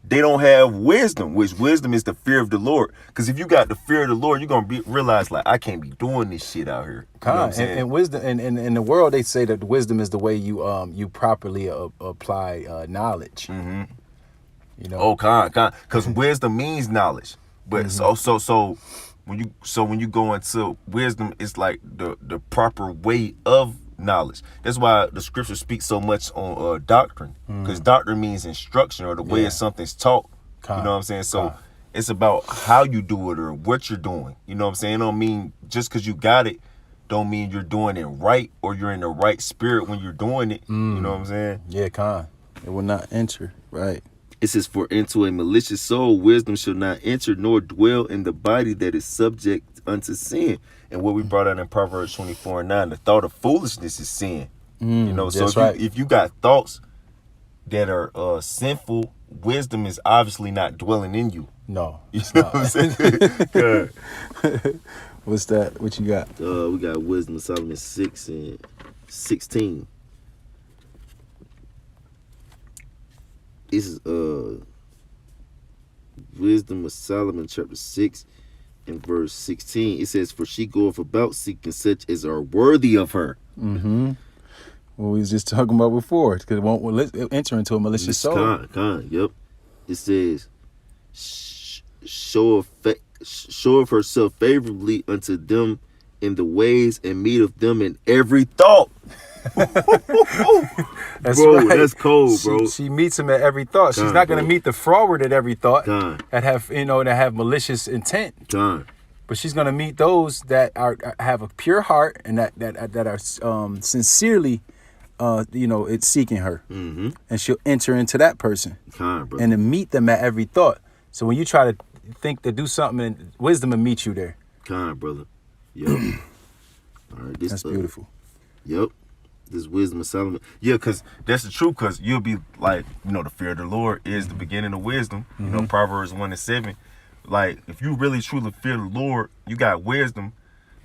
they don't have wisdom, which wisdom is the fear of the Lord. Because if you got the fear of the Lord, you're gonna realize like I can't be doing this shit out here. You know what I'm saying? And wisdom, and in the world, they say that wisdom is the way you properly apply knowledge. Oh, because wisdom means knowledge. But so when you go into wisdom, it's like the proper way of knowledge. That's why the scripture speaks so much on doctrine, because doctrine means instruction or the way something's taught. You know what I'm saying? So it's about how you do it or what you're doing. You know what I'm saying? It don't mean just because you got it don't mean you're doing it right or you're in the right spirit when you're doing it. You know what I'm saying? Yeah, it will not enter. Right. It says, for into a malicious soul wisdom shall not enter, nor dwell in the body that is subject unto sin. And what we brought out in Proverbs 24:9, the thought of foolishness is sin. So if you got thoughts that are sinful, wisdom is obviously not dwelling in you. No, you know what I'm saying? What's that? What you got? We got Wisdom of Solomon 6 and 16. This is Wisdom of Solomon chapter 6 and verse 16. It says, "For she goeth about seeking such as are worthy of her." Mm-hmm. What we was just talking about before, because it won't enter into a malicious soul. Yep. It says, show of herself favorably unto them in the ways and meet of them in every thought. That's bro, right. That's cold, bro. She meets him at every thought. She's not going to meet the froward at every thought that have malicious intent. But she's going to meet those that have a pure heart and that are sincerely, it's seeking her. Mm-hmm. And she'll enter into that person Bro. and then meet them at every thought. So when you try to think to do something, and wisdom will meet you there. Brother. Yep. All right. That's beautiful. Yep. This Wisdom of Solomon. Yeah, because that's the truth, because you'll be like, the fear of the Lord is the beginning of wisdom. Mm-hmm. Proverbs 1 and 7. Like, if you really truly fear the Lord, you got wisdom.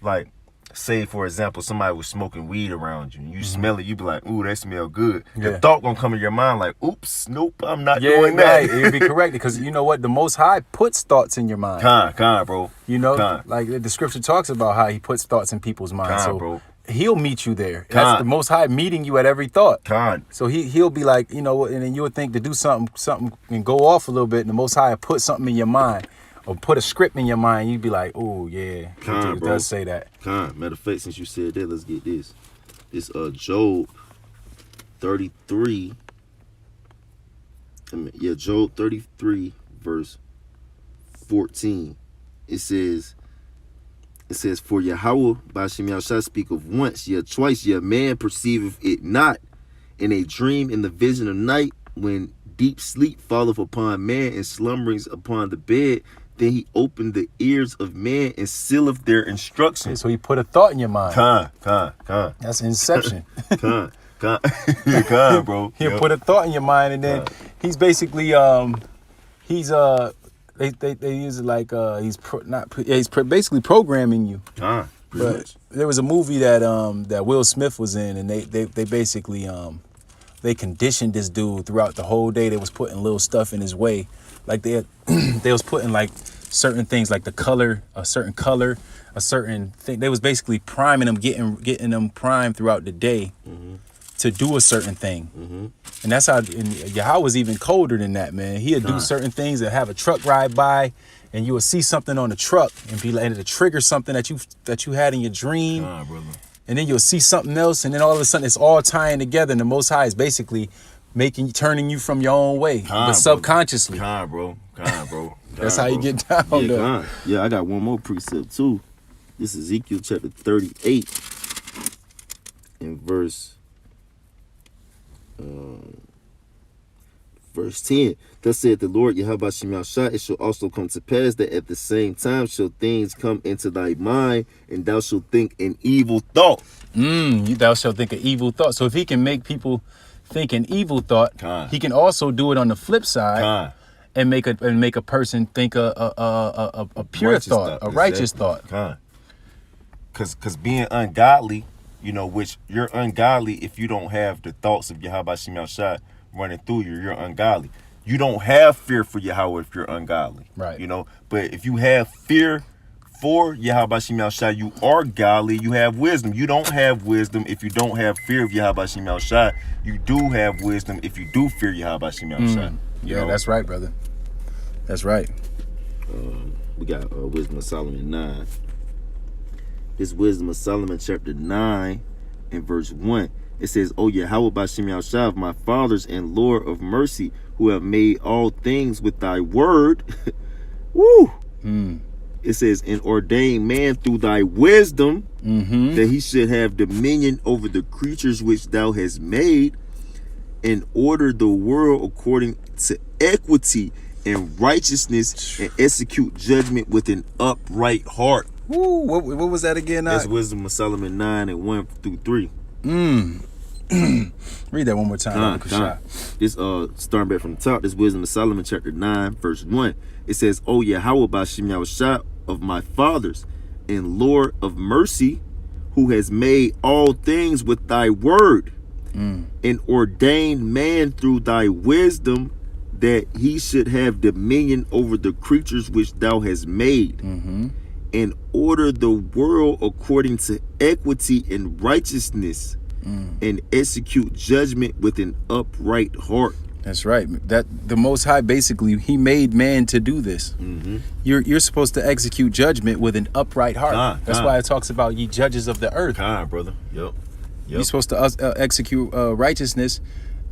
Like, say, for example, somebody was smoking weed around you, and you smell it, you be like, ooh, that smell good. Yeah. The thought gonna come in your mind like, oops, nope, I'm not Right. doing that. You'd be correct, because you know what? The Most High puts thoughts in your mind. Bro. Like the scripture talks about how he puts thoughts in people's minds. So bro. he'll meet you there. That's the Most High meeting you at every thought. So he'll be like, and then you would think to do something and go off a little bit, and the Most High will put something in your mind or put a script in your mind. You'd be like, oh yeah, it does say that. Matter of fact, since you said that, let's get this. It's Job 33. Job 33 verse 14. It says, "For Yahweh Bashim Yahshua speak of once, yet twice, yet man perceiveth it not. In a dream, in the vision of night, when deep sleep falleth upon man and slumberings upon the bed, then he opened the ears of man and sealeth their instructions." So he put a thought in your mind. That's inception. Bro. He'll put a thought in your mind, and then he's basically they use it like he's basically programming you. But there was a movie that Will Smith was in, and they basically they conditioned this dude throughout the whole day. They was putting little stuff in his way, like they was putting like certain things, like a certain color, a certain thing. They was basically priming them, getting them primed throughout the day to do a certain thing. And that's how, and Yahweh was even colder than that, man. He'd do certain things, that have a truck ride by, and you would see something on the truck and be like, and it'd trigger something that you had in your dream. And then you'll see something else, and then all of a sudden it's all tying together, and the Most High is basically turning you from your own way, but subconsciously. Bro. That's how you get down there. Yeah, I got one more precept too. This is Ezekiel chapter 38 and verse 10. Thus saith the Lord Yahweh Shem Yahshua, it shall also come to pass that at the same time shall things come into thy mind, and thou shalt think an evil thought. Thou shalt think an evil thought. So if he can make people think an evil thought, he can also do it on the flip side and make a person think a pure thought, a righteous thought. Because being ungodly, which you're ungodly if you don't have the thoughts of Yahweh Shem Yahshua running through you, you're ungodly. You don't have fear for Yahweh if you're ungodly. Right. But if you have fear for Yahweh Shem Yahshua, you are godly, you have wisdom. You don't have wisdom if you don't have fear of Yahweh Shem Yahshua. You do have wisdom if you do fear Yahweh Shem Yahshua. Yeah, that's right, brother. That's right. We got Wisdom of Solomon 9. This Wisdom of Solomon chapter 9 and verse 1. It says, "O Yahweh Bashim Yahshua, my fathers and Lord of mercy, who have made all things with thy word." Woo! It says, "And ordained man through thy wisdom, that he should have dominion over the creatures which thou hast made, and order the world according to equity and righteousness, and execute judgment with an upright heart." Woo, what was that again? That's Wisdom of Solomon 9 and 1 through 3. Read that one more time. This starting back from the top, this Wisdom of Solomon chapter 9 verse 1. It says, "O Yahweh Bashim Yahshua of my fathers and Lord of mercy, who has made all things with thy word, and ordained man through thy wisdom, that he should have dominion over the creatures which thou hast made, and order the world according to equity and righteousness, and execute judgment with an upright heart. That's right. That the Most High, basically, he made man to do this. You're supposed to execute judgment with an upright heart. That's why it talks about ye judges of the earth. Brother. Yep. You're supposed to execute righteousness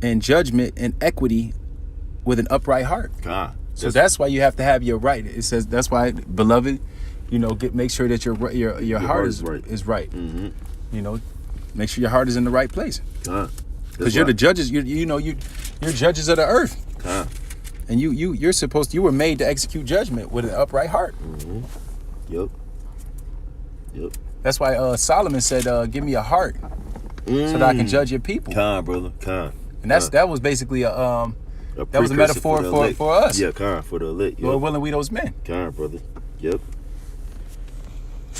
and judgment and equity with an upright heart. So that's why you have to have your right. It says that's why, beloved, make sure that your heart is right. You know, make sure your heart is in the right place. Because you're the judges. You're judges of the earth. And you were made to execute judgment with an upright heart. Yep. That's why Solomon said, "Give me a heart, so that I can judge your people." Brother. And that was basically that was a metaphor for us. Yeah, for the elect. Lord willing, we those men. Brother. Yep.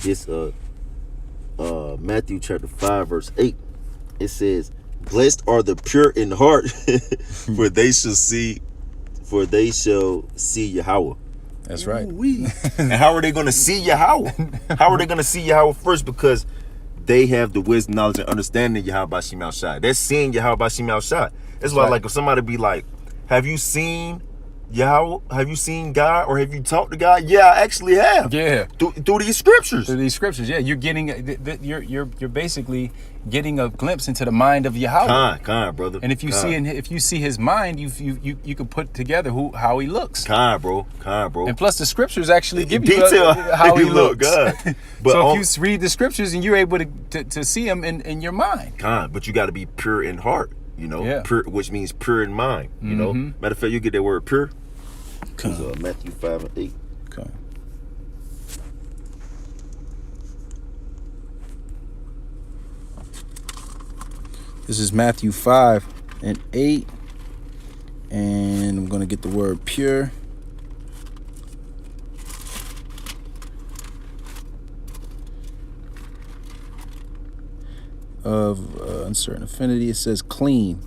This Matthew chapter 5 verse 8. It says, "Blessed are the pure in heart, for they shall see Yahweh." That's right. And how are they going to see Yahweh? How are they going to see Yahweh first? Because they have the wisdom, knowledge, and understanding of Yahweh Bashim Al Shai. They're seeing Yahweh Bashim Al Shai. That's why, like, if somebody be like, "Have you seen Yahweh? Have you seen God? Or have you talked to God?" Yeah, I actually have. Yeah. Through these scriptures. Yeah. You're getting you're basically getting a glimpse into the mind of Yahweh. Brother. And if you see his mind, you can put together how he looks. Bro. And plus, the scriptures actually give you detail how he looks. But so if you read the scriptures and you're able to see him in your mind. But you got to be pure in heart. Pure, which means pure in mind. Matter of fact, you get that word pure. Matthew 5 and 8. Okay. This is Matthew 5 and 8. And I'm going to get the word pure. Of uncertain affinity. It says clean.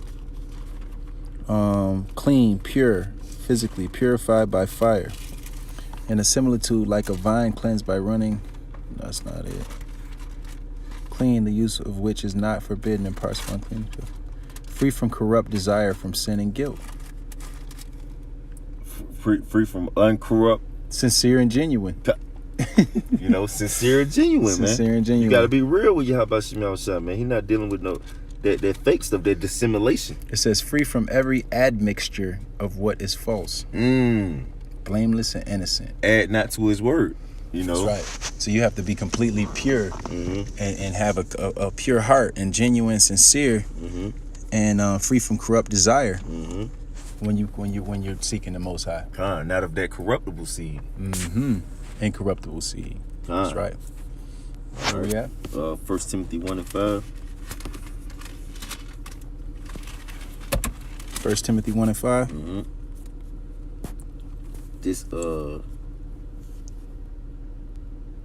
Clean, pure, physically purified by fire. And a similitude like a vine cleansed by running. No, that's not it. Clean, the use of which is not forbidden in parts of unclean. Free from corrupt desire, from sin and guilt. Free from uncorrupt. Sincere and genuine. Sincere and genuine, man. Sincere and genuine. You gotta be real with Yahweh Shemel Shah, man. He's not dealing with that fake stuff, that dissimulation. It says free from every admixture of what is false. Blameless and innocent. Add not to his word. That's right. So you have to be completely pure and have a pure heart and genuine, sincere, and free from corrupt desire. When you're seeking the Most High. Not of that corruptible seed. Incorruptible seed. That's right. Where we at? 1 Timothy 1 and 5. 1 Timothy 1 and 5. This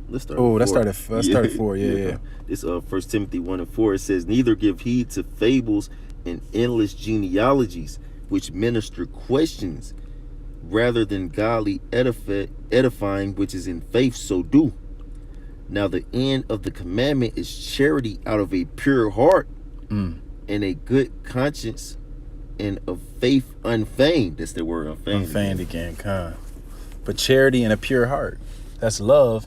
let's start. Oh, let's start at 4. Yeah. This 1 Timothy 1 and 4. It says, "Neither give heed to fables and endless genealogies, which minister questions, rather than godly edifying, which is in faith, so do. Now the end of the commandment is charity out of a pure heart, and a good conscience, and of faith unfeigned." That's the word, unfeigned. Unfeigned again, But charity and a pure heart. That's love.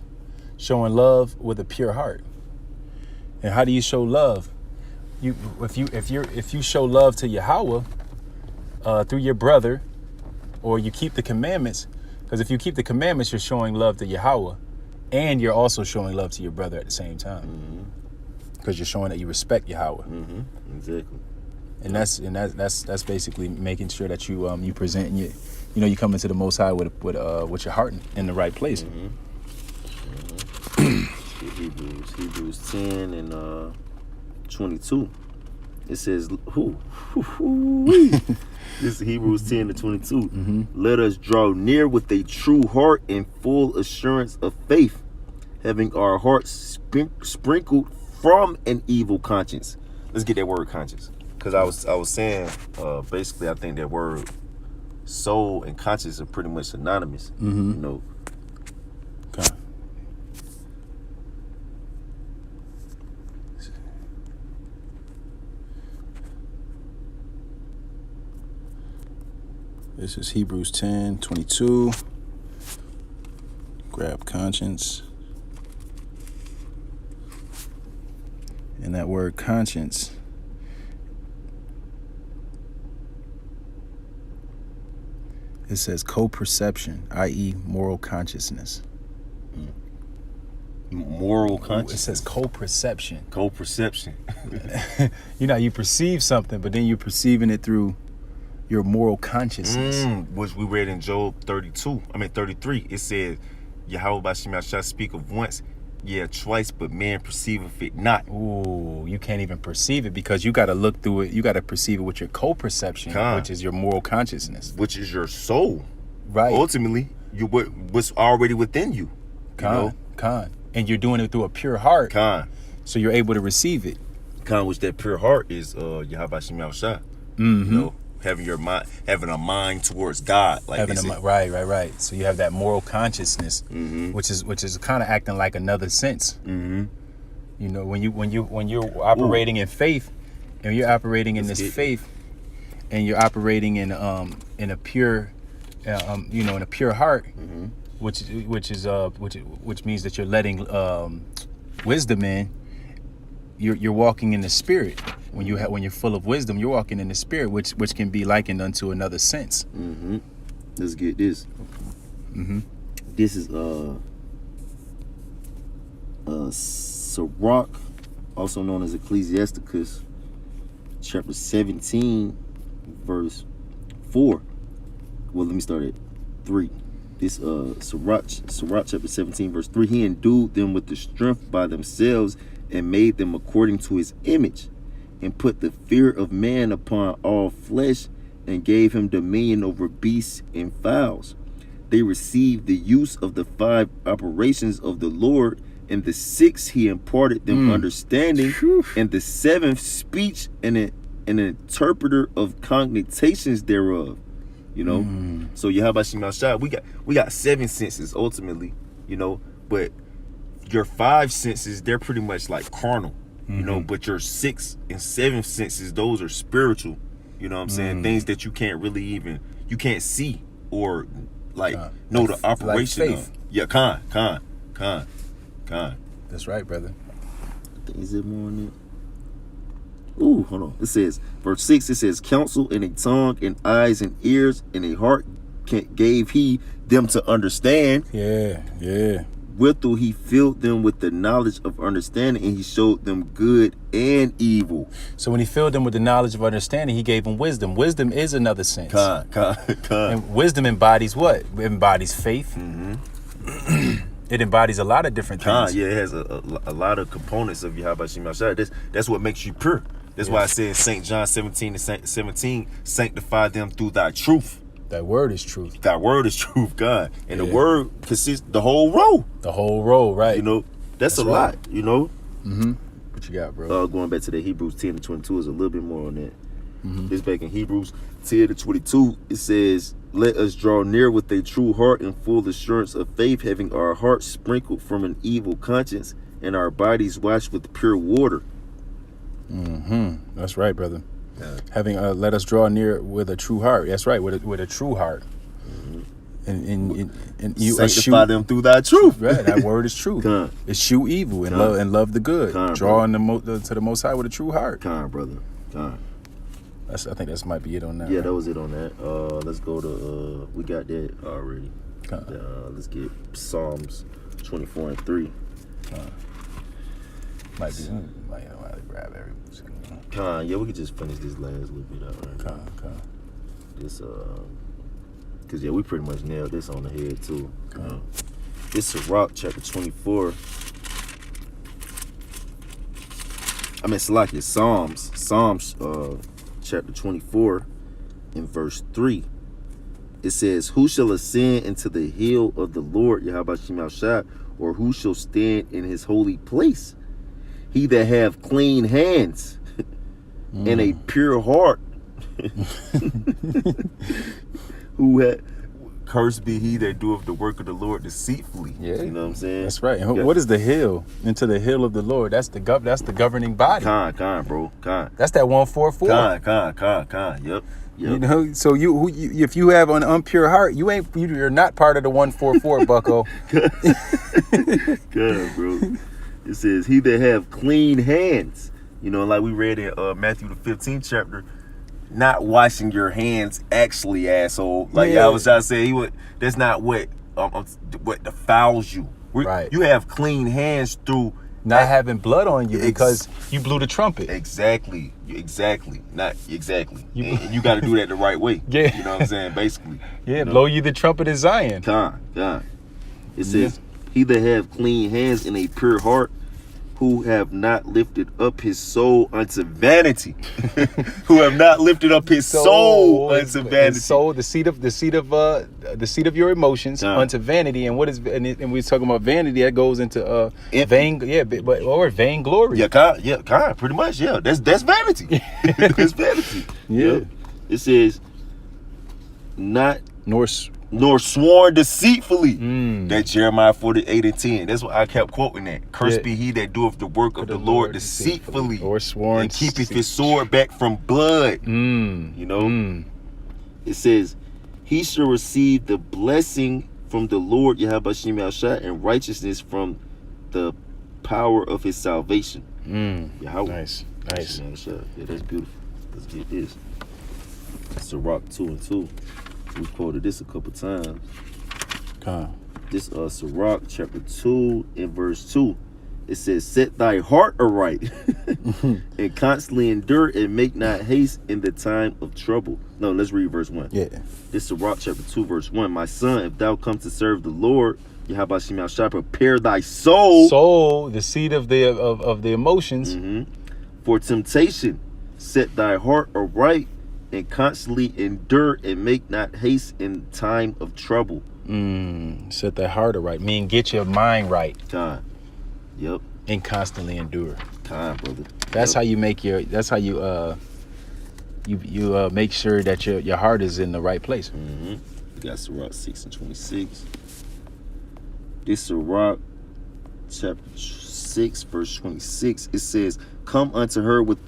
Showing love with a pure heart. And how do you show love? If you show love to Yahweh through your brother, or you keep the commandments, because if you keep the commandments, you're showing love to Yahweh, and you're also showing love to your brother at the same time, because you're showing that you respect Yahweh. Exactly. And that's basically making sure that you present and you come into the Most High with your heart in the right place. Hebrews 10 and 22. It says, this is Hebrews 10 to 22. "Let us draw near with a true heart and full assurance of faith, having our hearts sprinkled from an evil conscience. Let's get that word conscience, because I was saying basically I think that word soul and conscience are pretty much synonymous. You know. Okay. This is Hebrews 10:22. Grab conscience. And that word conscience it says co-perception, i.e. moral consciousness. Moral It conscience. says co-perception. Co-perception. You know, you perceive something, but then you're perceiving it through your moral consciousness. Which we read in Job 33. It said, Yahweh Bashim shall speak of once, twice, but man perceiveth it not. Ooh, you can't even perceive it because you got to look through it. You got to perceive it with your co-perception, which is your moral consciousness. Which is your soul. Right. Ultimately, what's already within you. Con. And you're doing it through a pure heart. Con. So you're able to receive it. Con, which that pure heart is Yahweh Bashim Shah. You know, having a mind towards God, like right. So you have that moral consciousness, which is kind of acting like another sense. You know, when you're operating in faith, and you're operating in faith, and you're operating in a pure, in a pure heart, which means that you're letting wisdom in. You're walking in the spirit. When you're full of wisdom, you're walking in the spirit, which can be likened unto another sense. Let's get this. This is Sirach, also known as Ecclesiasticus, chapter 17, verse 4. Well, let me start at 3. This Sirach chapter 17, verse 3. He endued them with the strength by themselves and made them according to his image, and put the fear of man upon all flesh, and gave him dominion over beasts and fowls. They received the use of the 5 operations of the Lord, and the 6 he imparted them understanding, and the 7th speech and an interpreter of cogitations thereof. You know, so Yahweh Shema Shah, we got 7 senses ultimately, you know, but your 5 senses, they're pretty much like carnal. You know, but your 6th and 7th senses, those are spiritual. You know what I'm saying? Things that you can't see or know the operation like faith. of. Yeah, con. That's right, brother. I think is it more on it? Ooh, hold on. It says, verse 6, it says, counsel and a tongue and eyes and ears and a heart gave he them to understand. Yeah. Withal he filled them with the knowledge of understanding, and he showed them good and evil. So when he filled them with the knowledge of understanding, he gave them wisdom. Wisdom is another sense. Con. And wisdom embodies what? It embodies faith. It embodies a lot of different things. Yeah, it has a lot of components of Yahweh Shema Shah. That's what makes you pure. That's why I said St. John 17:17, sanctify them through thy truth. That word is truth. Thy word is truth, God. And the word consists the whole row. The whole row, right. You know, that's a lot, you know. What you got, bro? Going back to the Hebrews 10:22 is a little bit more on that. This back in Hebrews 10:22, it says, let us draw near with a true heart and full assurance of faith, having our hearts sprinkled from an evil conscience and our bodies washed with pure water. That's right, brother. Having let us draw near with a true heart. That's right, with a true heart. And you sanctify them through thy truth. Right, that word is truth. Con. Eschew evil and love the good. Con, Drawing to the Most High with a true heart. Con, brother. Con. I think that might be it on that. Yeah, right? that was it on that. Let's go to we got that already. Let's get Psalms 24:3. Might grab every. Con, yeah, we could just finish this last little bit out right now. Con. This cause we pretty much nailed this on the head too. This Sirach chapter 24. I mean, Salakia, Psalms chapter 24 in verse 3. It says, who shall ascend into the hill of the Lord, Yahweh Shai, or who shall stand in his holy place? He that have clean hands and a pure heart, who had cursed be he that doeth the work of the Lord deceitfully. Yeah. You know what I'm saying? That's right. And Yeah. what is the hill? Into the hill of the Lord. That's the governing body. Con, bro. Con. That's that 144. Con. Yep. You know, so you if you have an impure heart, you're not part of the 144, Bucko. God, bro. It says, he that have clean hands. You know, like we read in Matthew the 15th chapter, not washing your hands actually, asshole. Like Yeah. I was trying to say, that's not what defiles you. Right. You have clean hands through Not having blood on you because you blew the trumpet. Exactly. Not exactly. And you got to do that the right way. Yeah. You know what I'm saying? Basically. Yeah, You know? blow you the trumpet in Zion. God. It says, he that have clean hands and a pure heart, who have not lifted up his soul unto vanity. Who have not lifted up his soul unto vanity. Soul, the seat of your emotions unto vanity. And what is and we're talking about vanity that goes into vainglory. Yeah, pretty much. Yeah, that's vanity. That's vanity. Yeah. Yep. It says, not Nor sworn deceitfully. Mm. That Jeremiah 48:10. That's what I kept quoting that. Cursed Yeah. be he that doeth the work of the Lord deceitfully. Or sworn and keepeth his sword back from blood. You know? It says, he shall receive the blessing from the Lord Yahweh Shai, and righteousness from the power of his salvation. Yahweh. Nice. Yeah, that's beautiful. Let's get this. Sirach 2:2. We quoted this a couple times. This Sirach chapter 2 and verse 2. It says, set thy heart aright and constantly endure and make not haste in the time of trouble. No, let's read verse 1. Yeah. This Sirach chapter 2 verse 1. My son, if thou come to serve the Lord, Yahweh Shai, prepare thy soul. Soul, the seat of the emotions. For temptation, set thy heart aright and constantly endure and make not haste in time of trouble. Set that heart right. Mean get your mind right. God. Yep. And constantly endure. God, brother. That's how you make you make sure that your heart is in the right place. We got Sirach 6:26. This Sirach chapter 6 verse 26. It says, come unto her with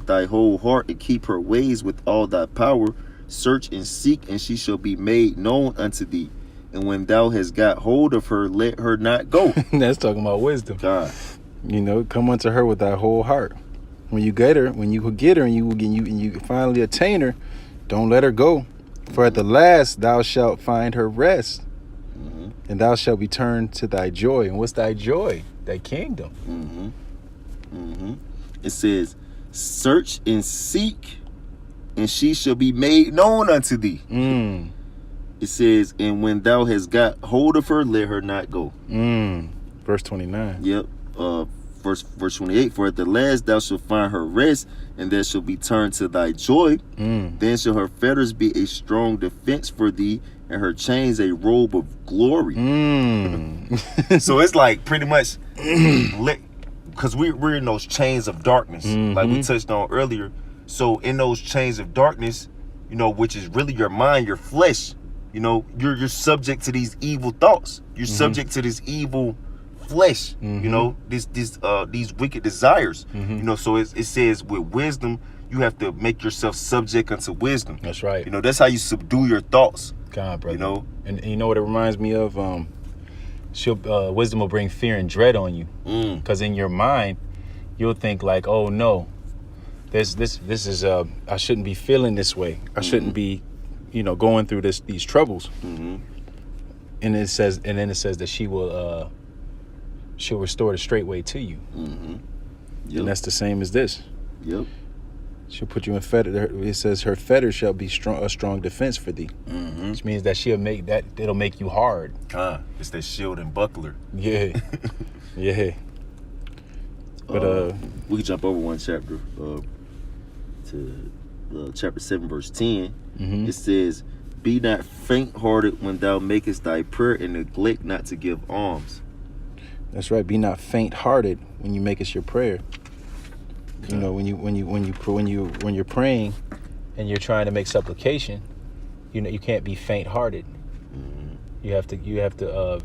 thy whole heart, and keep her ways with all thy power. Search and seek, and she shall be made known unto thee. And when thou hast got hold of her, let her not go. That's talking about wisdom. God. You know, come unto her with thy whole heart. When you get her, and you finally attain her, don't let her go. For at the last thou shalt find her rest, and thou shalt be turned to thy joy. And what's thy joy? Thy kingdom. It says, search and seek, and she shall be made known unto thee. It says, and when thou hast got hold of her, let her not go. Verse 29. Yep. Verse 28. For at the last thou shalt find her rest, and there shall be turned to thy joy. Then shall her fetters be a strong defense for thee, and her chains a robe of glory. So it's like pretty much, because we're in those chains of darkness, like we touched on earlier. So in those chains of darkness, you know, which is really your mind, your flesh, you know, you're subject to these evil thoughts. You're subject to this evil flesh, you know, these wicked desires. You know, so it says with wisdom, you have to make yourself subject unto wisdom. That's right. You know, that's how you subdue your thoughts. God, brother. You know, and you know what it reminds me of? Wisdom will bring fear and dread on you, because in your mind, you'll think like, oh no, this is I shouldn't be feeling this way. I shouldn't be, you know, going through these troubles. And then it says that she'll restore the straight way to you. Yep. And that's the same as this. Yep. She'll put you in fetter. It says her fetter shall be a strong defense for thee, which means that it'll make you hard. It's that shield and buckler. Yeah, yeah. But we can jump over one chapter to chapter 7 verse 10. It says, Be not faint-hearted when thou makest thy prayer, and neglect not to give alms. That's right. Be not faint-hearted when you make us your prayer. You know, when you're praying and you're trying to make supplication, you know, you can't be faint-hearted. You have to.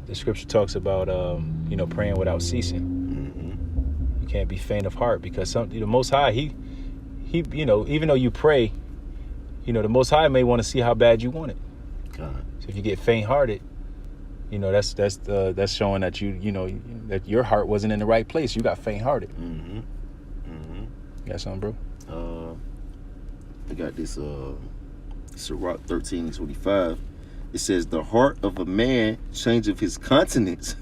The scripture talks about you know, praying without ceasing. You can't be faint of heart, because the Most High, he you know, even though you pray, you know, the Most High may want to see how bad you want it. God. So if you get faint-hearted, you know, that's showing that you know, that your heart wasn't in the right place. You got faint-hearted. You got something, bro? I got this Sirach 13:25. It says, the heart of a man changeth his countenance.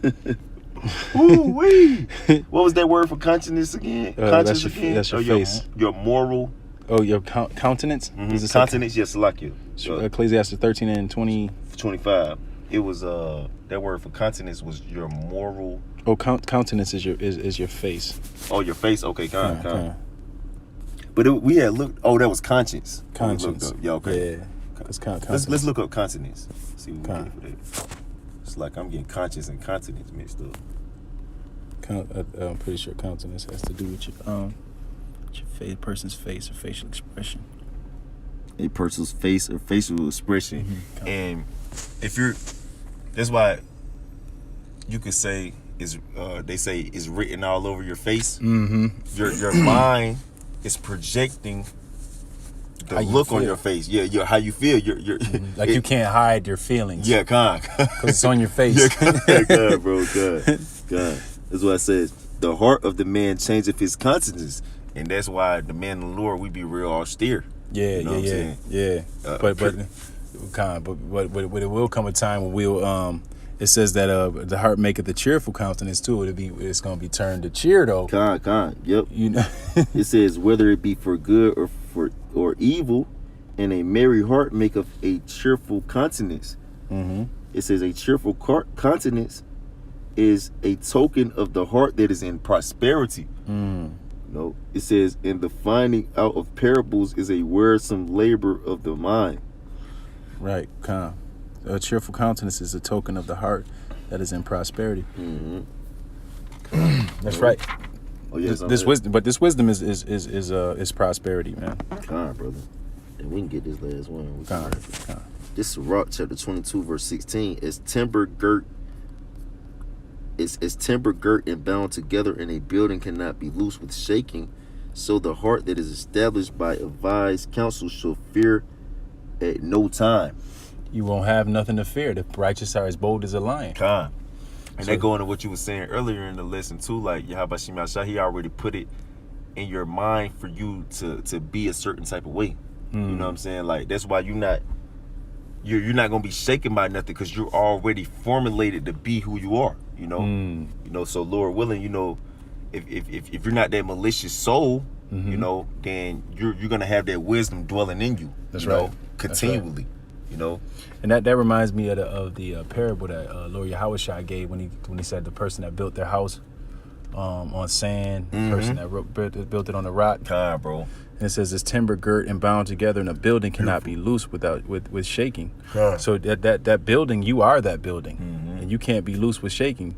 Ooh wee. What was that word for countenance again? That's your face. Your moral. Oh, your countenance? Countenance, yes, like you. Ecclesiastes 13 and 25. It was that word for countenance was your moral. Oh, countenance is your face. Oh, your face. Okay, kind. But we had looked. Oh, that was conscience. Conscience. Yeah. Okay. Yeah. Let's look up consonants. See what we get for that. It's like I'm getting conscience and consonants mixed up. I'm pretty sure countenance has to do with your person's face or facial expression. A person's face or facial expression. And if you're, that's why you could say is they say is written all over your face. Your mind is projecting the look on your face. Yeah, how you feel. You're like you can't hide your feelings. Yeah, God. Because it's on your face. God, bro, God. That's what I said. The heart of the man changeth his countenance, and that's why the man of the Lord, we be real austere. Yeah, you know yeah. But it will come a time when we'll it says that the heart maketh a cheerful countenance too. It's gonna be turned to cheer though. Con. Yep. You know. It says whether it be for good or evil, and a merry heart maketh a cheerful countenance. It says a cheerful countenance is a token of the heart that is in prosperity. No, it says, and the finding out of parables is a wearisome labor of the mind. Right, con. A cheerful countenance is a token of the heart that is in prosperity. That's right. Oh yes, this wisdom, but this wisdom is prosperity, man. Con, brother. And we can get this last one. Con. This is Sirach chapter 22, verse 16. As timber girt and bound together, and a building cannot be loose with shaking, so the heart that is established by advised counsel shall fear at no time. You won't have nothing to fear. The righteous are as bold as a lion. Con. And that go into what you were saying earlier in the lesson too, like Yahweh Shemashah, he already put it in your mind for you to be a certain type of way. You know what I'm saying? Like that's why you're not gonna be shaken by nothing, because you're already formulated to be who you are. You know, so Lord willing, you know, if you're not that malicious soul, you know, then you're gonna have that wisdom dwelling in you. That's right. That's Continually. right. You know, and that reminds me of the parable that Lord Yahushua gave when he said the person that built their house on sand, the person that built it on the rock. God, bro. And it says, "It's timber girt and bound together, and a building cannot be loose with shaking." God. So that building, you are that building, and you can't be loose with shaking.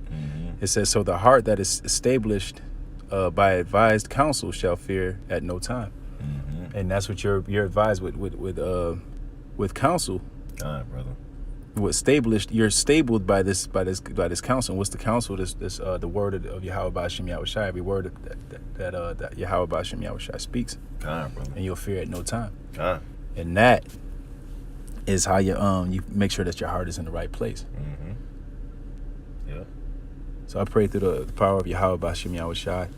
It says, "So the heart that is established by advised counsel shall fear at no time." And that's what you're advised with counsel. God, brother. What established? You're stabled by this counsel. What's the counsel? This the word of Yahweh B'Ashem Yahushai. Every word that Yahweh B'Ashem Yahushai speaks. God, brother. And you'll fear at no time. God. And that is how you make sure that your heart is in the right place. Yeah. So I pray through the power of Yahweh B'Ashem Yahushai.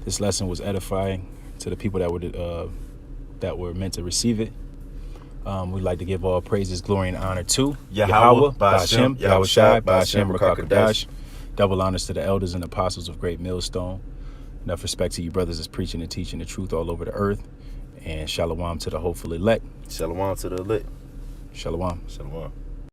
This lesson was edifying to the people that were meant to receive it. We'd like to give all praises, glory, and honor to Yahweh, Ba'Ashem, Yahushai, Ba'Ashem, Rakakadash. Rakakadash. Double honors to the elders and apostles of Great Millstone. Enough respect to you brothers that's preaching and teaching the truth all over the earth. And shalom to the hopeful elect. Shalom to the elect. Shalom. Shalom.